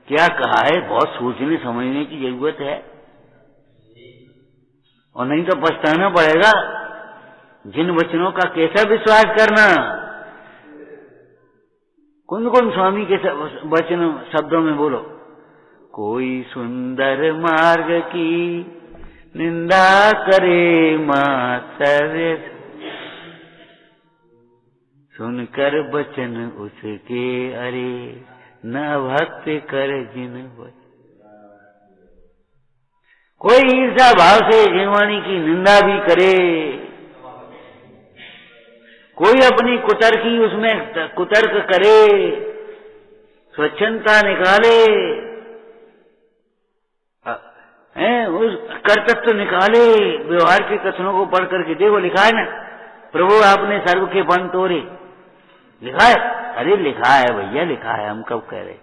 क्या कहा है, बहुत सोचने समझने की जरूरत है, और नहीं तो पछताना पड़ेगा। जिन वचनों का कैसा विश्वास करना। कुंद कुंद स्वामी के वचन शब्दों में बोलो, कोई सुंदर मार्ग की निंदा करे मातर्य, सुनकर बचन उसके अरे न भक्त कर जिन वचन। कोई ईर्षा भाव से जीवाणी की निंदा भी करे, कोई अपनी कुतर्की उसमें कुतर्क करे, स्वच्छंदता निकाले, उस कर्तव्य निकाले, व्यवहार के कथनों को पढ़ करके देखो, लिखा है ना, प्रभु आपने सर्व के बन तोड़े, लिखा है। अरे लिखा है भैया, लिखा है, हम कब कह रहे।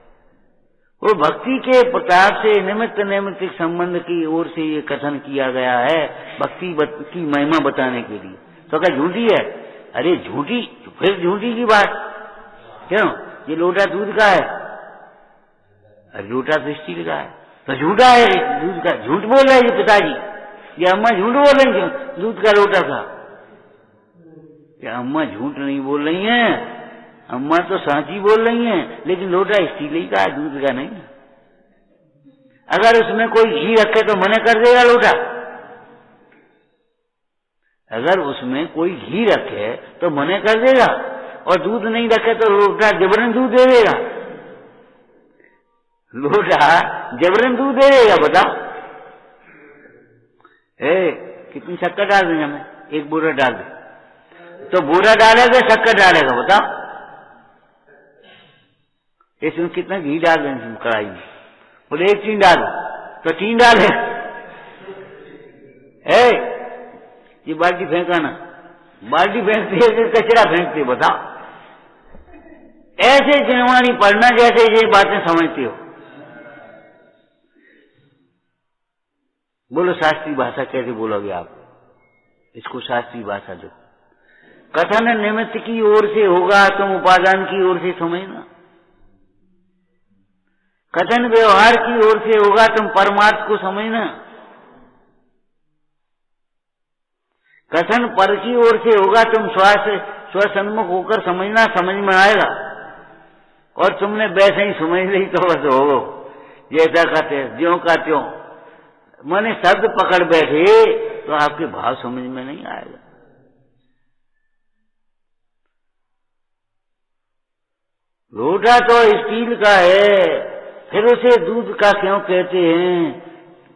वो भक्ति के प्रताप से निमित्त नैमित्तिक संबंध की ओर से ये कथन किया गया है, भक्ति की महिमा बताने के लिए। तो क्या झूठी है? अरे झूठी, फिर झूठी की बात क्यों? ये लोटा दूध का है, अरे लोटा तो स्टील का है, तो झूठा है दूध का। झूठ बोल रहे हैं पिताजी, ये अम्मा झूठ बोल रही है दूध का लोटा था। क्या अम्मा झूठ नहीं बोल रही हैं, अम्मा तो साची बोल रही हैं, लेकिन लोटा स्टील ही का है, दूध का नहीं। अगर उसमें कोई घी रखे तो मना कर देगा लोटा, अगर उसमें कोई घी रखे तो मना कर देगा, और दूध नहीं रखे तो लोटा जबरन दूध दे देगा, लोटा जबरन दूध दे देगा। बताओ कितनी शक्कर डाल देंगे हमें? एक बोरा डाल दे तो बोरा डालेगा शक्कर डालेगा? बताओ इसमें कितना घी डाल देंगे कढ़ाई में? बोले एक टीन डाल तो टीन डाले। ये बाल्टी फेंका ना, बाल्टी फेंकती है कचरा फेंकती है। बताओ ऐसे जनवाणी पढ़ना जैसे ये बातें समझती हो। बोलो शास्त्रीय भाषा कैसे बोलोगे आप इसको? शास्त्रीय भाषा दो। कथन निमित्त की ओर से होगा, तुम उपादान की ओर से समझना। कथन व्यवहार की ओर से होगा, तुम परमार्थ को समझना। कथन पर की ओर से होगा, तुम स्वसन्मुख होकर समझना, समझ में आएगा। और तुमने वैसे ही समझ ली तो बस हो जैसा कहते ज्यों का त्यों, माने शब्द पकड़ बैठे तो आपके भाव समझ में नहीं आएगा। लोटा तो स्टील का है, फिर उसे दूध का क्यों कहते हैं?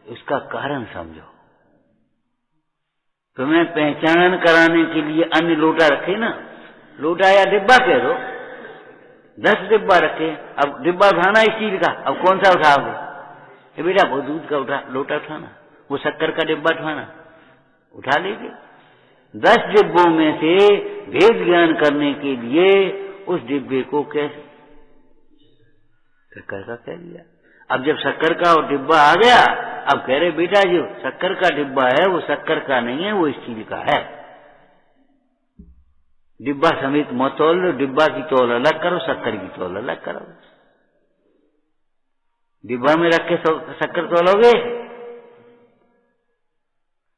उसका कारण समझो। तुम्हें पहचान कराने के लिए अन्य लोटा रखे ना, लोटा या डिब्बा कह दो, 10 डिब्बा रखे। अब डिब्बा उठाना स्टील का, अब कौन सा उठाओगे? बेटा वो दूध का लोटा उठाना, वो शक्कर का डिब्बा उठाना, उठा लीजिए। 10 डिब्बों में से भेद ज्ञान करने के लिए उस डिब्बे को कैसे शक्कर का कह दिया। अब जब शक्कर का और डिब्बा आ गया, अब कह रहे बेटा जो शक्कर का डिब्बा है वो शक्कर का नहीं है, वो स्टील का है। डिब्बा समेत मत तोल लो, डिब्बा की तौल अलग करो, शक्कर की तौल अलग करो। डिब्बा में रख के शक्कर तोलोगे,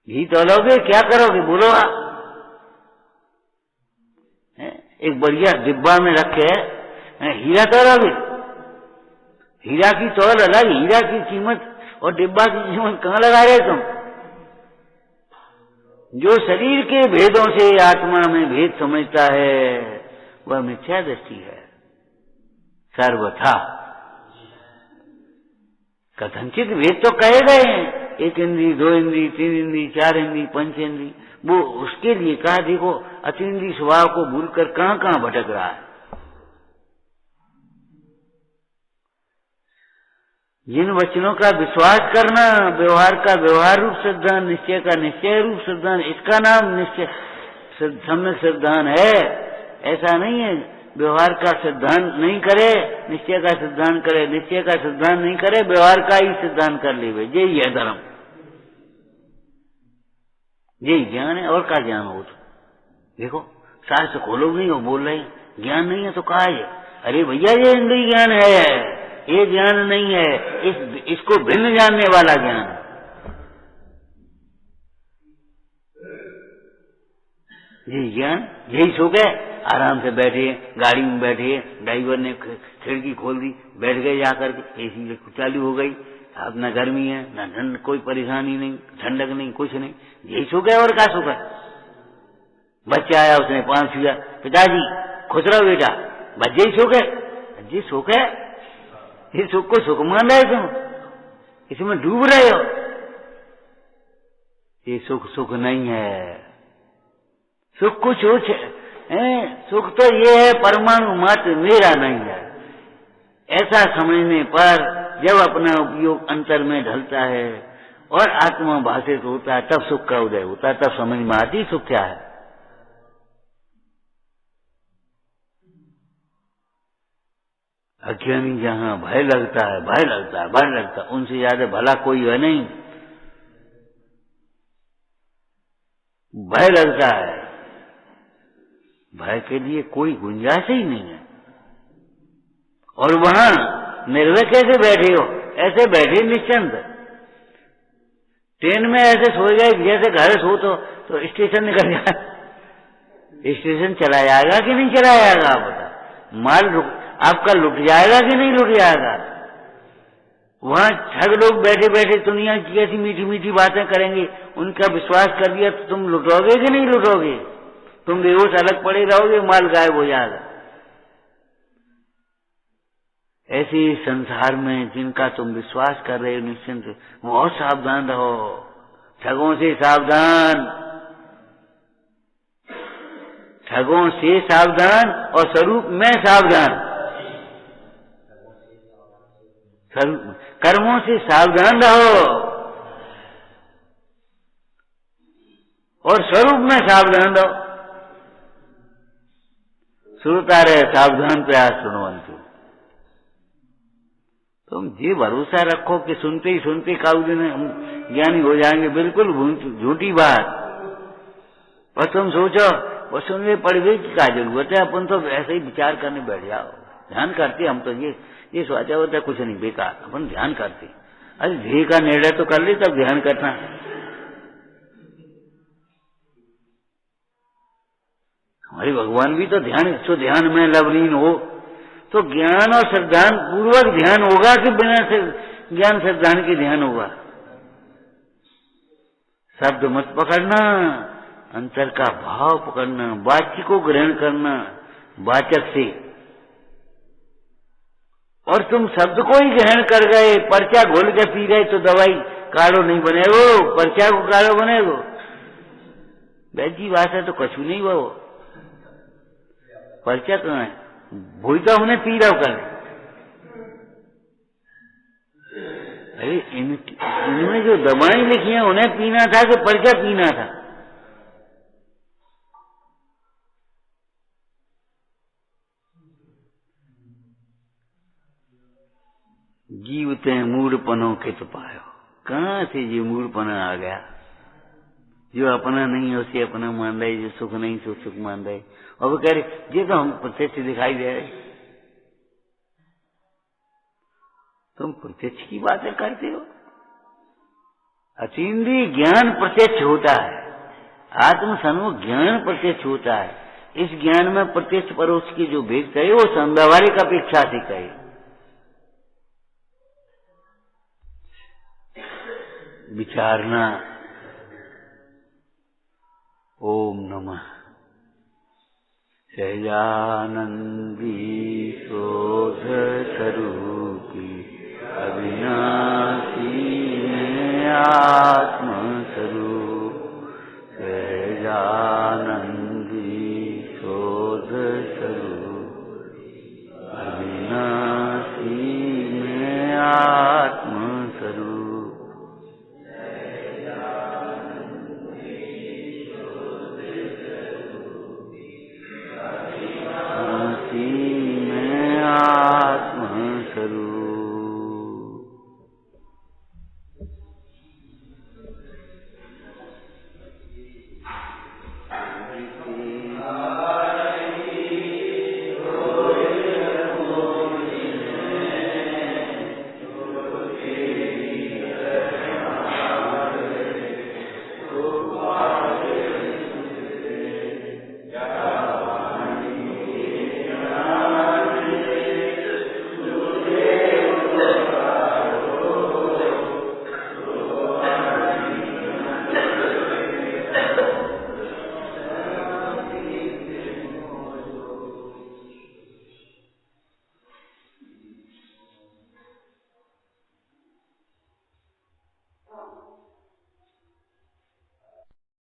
घी तोलोगे, क्या करोगे बोलो आप? एक बढ़िया डिब्बा में रखे हीरा तोलोगे, हीरा की तौल अलग, हीरा की कीमत और डिब्बा की कीमत कहाँ लगा रहे तुम? जो शरीर के भेदों से आत्मा में भेद समझता है वह मिथ्या दृष्टि है सर्वथा। कथनचित भेद तो कहे गए हैं, 1 इंद्री, 2 इंद्री, 3 इंद्री, 4 इंद्री, 5 इंद्री, वो उसके लिए कहा। देखो अतीन्द्रिय स्वभाव को भूलकर कहाँ कहाँ भटक रहा है। जिन वचनों का विश्वास करना, व्यवहार का व्यवहार रूप सिद्धांत, निश्चय का निश्चय रूप सिद्धांत, इसका नाम निश्चय सम्यक सिद्धांत है। ऐसा नहीं है व्यवहार का सिद्धांत नहीं करे निश्चय का सिद्धांत करे, निश्चय का सिद्धांत नहीं करे व्यवहार का ही सिद्धांत कर ले। यही है धर्म, यही ज्ञान है। और का ज्ञान हो? तो देखो शास्त्र खोलो नहीं हो, बोल रहे ज्ञान नहीं है तो कहा है? अरे भैया ये इंद्रिय ज्ञान है, ये ज्ञान नहीं है, इसको भिन्न जानने वाला ज्ञान। यही ज्ञान, यही सो गए आराम से बैठे, गाड़ी में बैठे, ड्राइवर ने खिड़की खोल दी, बैठ गए जाकर के, एसी चालू हो गई, अब न गर्मी है न ठंड, कोई परेशानी नहीं, ठंडक नहीं, कुछ नहीं, यही सो गए। और क्या सो गए? बच्चा आया, उसने पान छुआ, पिताजी खुश रहो बेटा, बच्चे ही सो गए। बच्चे सो गए, ये सुख को सुख मान रहे तुम, इसमें डूब रहे हो। ये सुख सुख नहीं है, सुख कुछ है, सुख तो ये है परमाणु मात्र मेरा नहीं है। ऐसा समझने पर जब अपना उपयोग अंतर में ढलता है और आत्मा भाषित होता है, तब सुख का उदय होता है, तब समझ में आती सुख क्या है। अज्ञानी जहां भय लगता है, भय लगता है, भय लगता है, उनसे ज्यादा भला कोई है नहीं। भय लगता है भय के लिए कोई गुंजाइश ही नहीं है। और वहां निर्भय कैसे बैठे हो? ऐसे बैठे निश्चिंत। ट्रेन में ऐसे सो गए जैसे घर सो तो स्टेशन निकल जाए। स्टेशन चला जाएगा कि नहीं चला जाएगा? आप बता। माल आपका लुट जाएगा कि नहीं लुट जाएगा? वहां ठग लोग बैठे बैठे दुनिया की ऐसी मीठी मीठी बातें करेंगे, उनका विश्वास कर दिया तो तुम लुटोगे कि नहीं लुटोगे? तुम बेहोश अलग पड़े रहोगे, माल गायब हो जाएगा। ऐसे संसार में जिनका तुम विश्वास कर रहे हो निश्चिंत, बहुत सावधान रहो। ठगों से सावधान, ठगों से सावधान और स्वरूप में सावधान। कर्मों से सावधान रहो और स्वरूप में सावधान रहो। श्रोता रहे सावधान प्रयास सुनवंतु। तुम ये भरोसा रखो कि सुनते ही सुनते काऊ दिन हम ज्ञानी हो जाएंगे, बिल्कुल झूठी बात। और तुम सोचो वो सुनने पढ़वे की क्या जरूरत है? अपन तो ऐसे ही विचार करने बैठ जाओ। ध्यान करते हम तो ये सोचा होता है कुछ नहीं, बेकार। अपन ध्यान करते, अरे ध्येय का निर्णय तो कर ले तब ध्यान करना। हमारे भगवान भी तो ध्यान में लवलीन हो। तो ज्ञान और श्रद्धान पूर्वक ध्यान होगा कि बिना से ज्ञान श्रद्धान के ध्यान होगा? शब्द मत पकड़ना, अंतर का भाव पकड़ना, वाक्य को ग्रहण करना वाचक से। और तुम शब्द को ही ग्रहण कर गए, पर्चा घोल के पी गए तो दवाई काढ़ो नहीं बनेगो, पर्चा को काढ़ो बनेगो। वैजी भाषा तो कछु नहीं हुआ। वो पर्चा कहाँ है? भूलता उन्हें पी रहा कर। अरे इनमें जो दवाएं लिखी हैं उन्हें पीना था कि पर्चा पीना था? जीवते मूढ़पनों के तो पायो। कहाँ से ये मूढ़पना आ गया? जो अपना नहीं है उसे अपना मान रहे, जो सुख नहीं सो सुख मान रहे। और वो कह रहे ये तो हम प्रत्यक्ष दिखाई दे रहे। तुम प्रत्यक्ष की बातें करते हो। अतीन्द्रिय ज्ञान प्रत्यक्ष होता है, आत्म सन्मुख ज्ञान प्रत्यक्ष होता है। इस ज्ञान में प्रत्यक्ष परोक्ष की जो भेद कहे वो संव्यावहारिक अपेक्षा से कहे। विचारना। ओम नमः सहजानंदी शोध स्वरूपी अविनाशी आत्म स्वरूप सहजा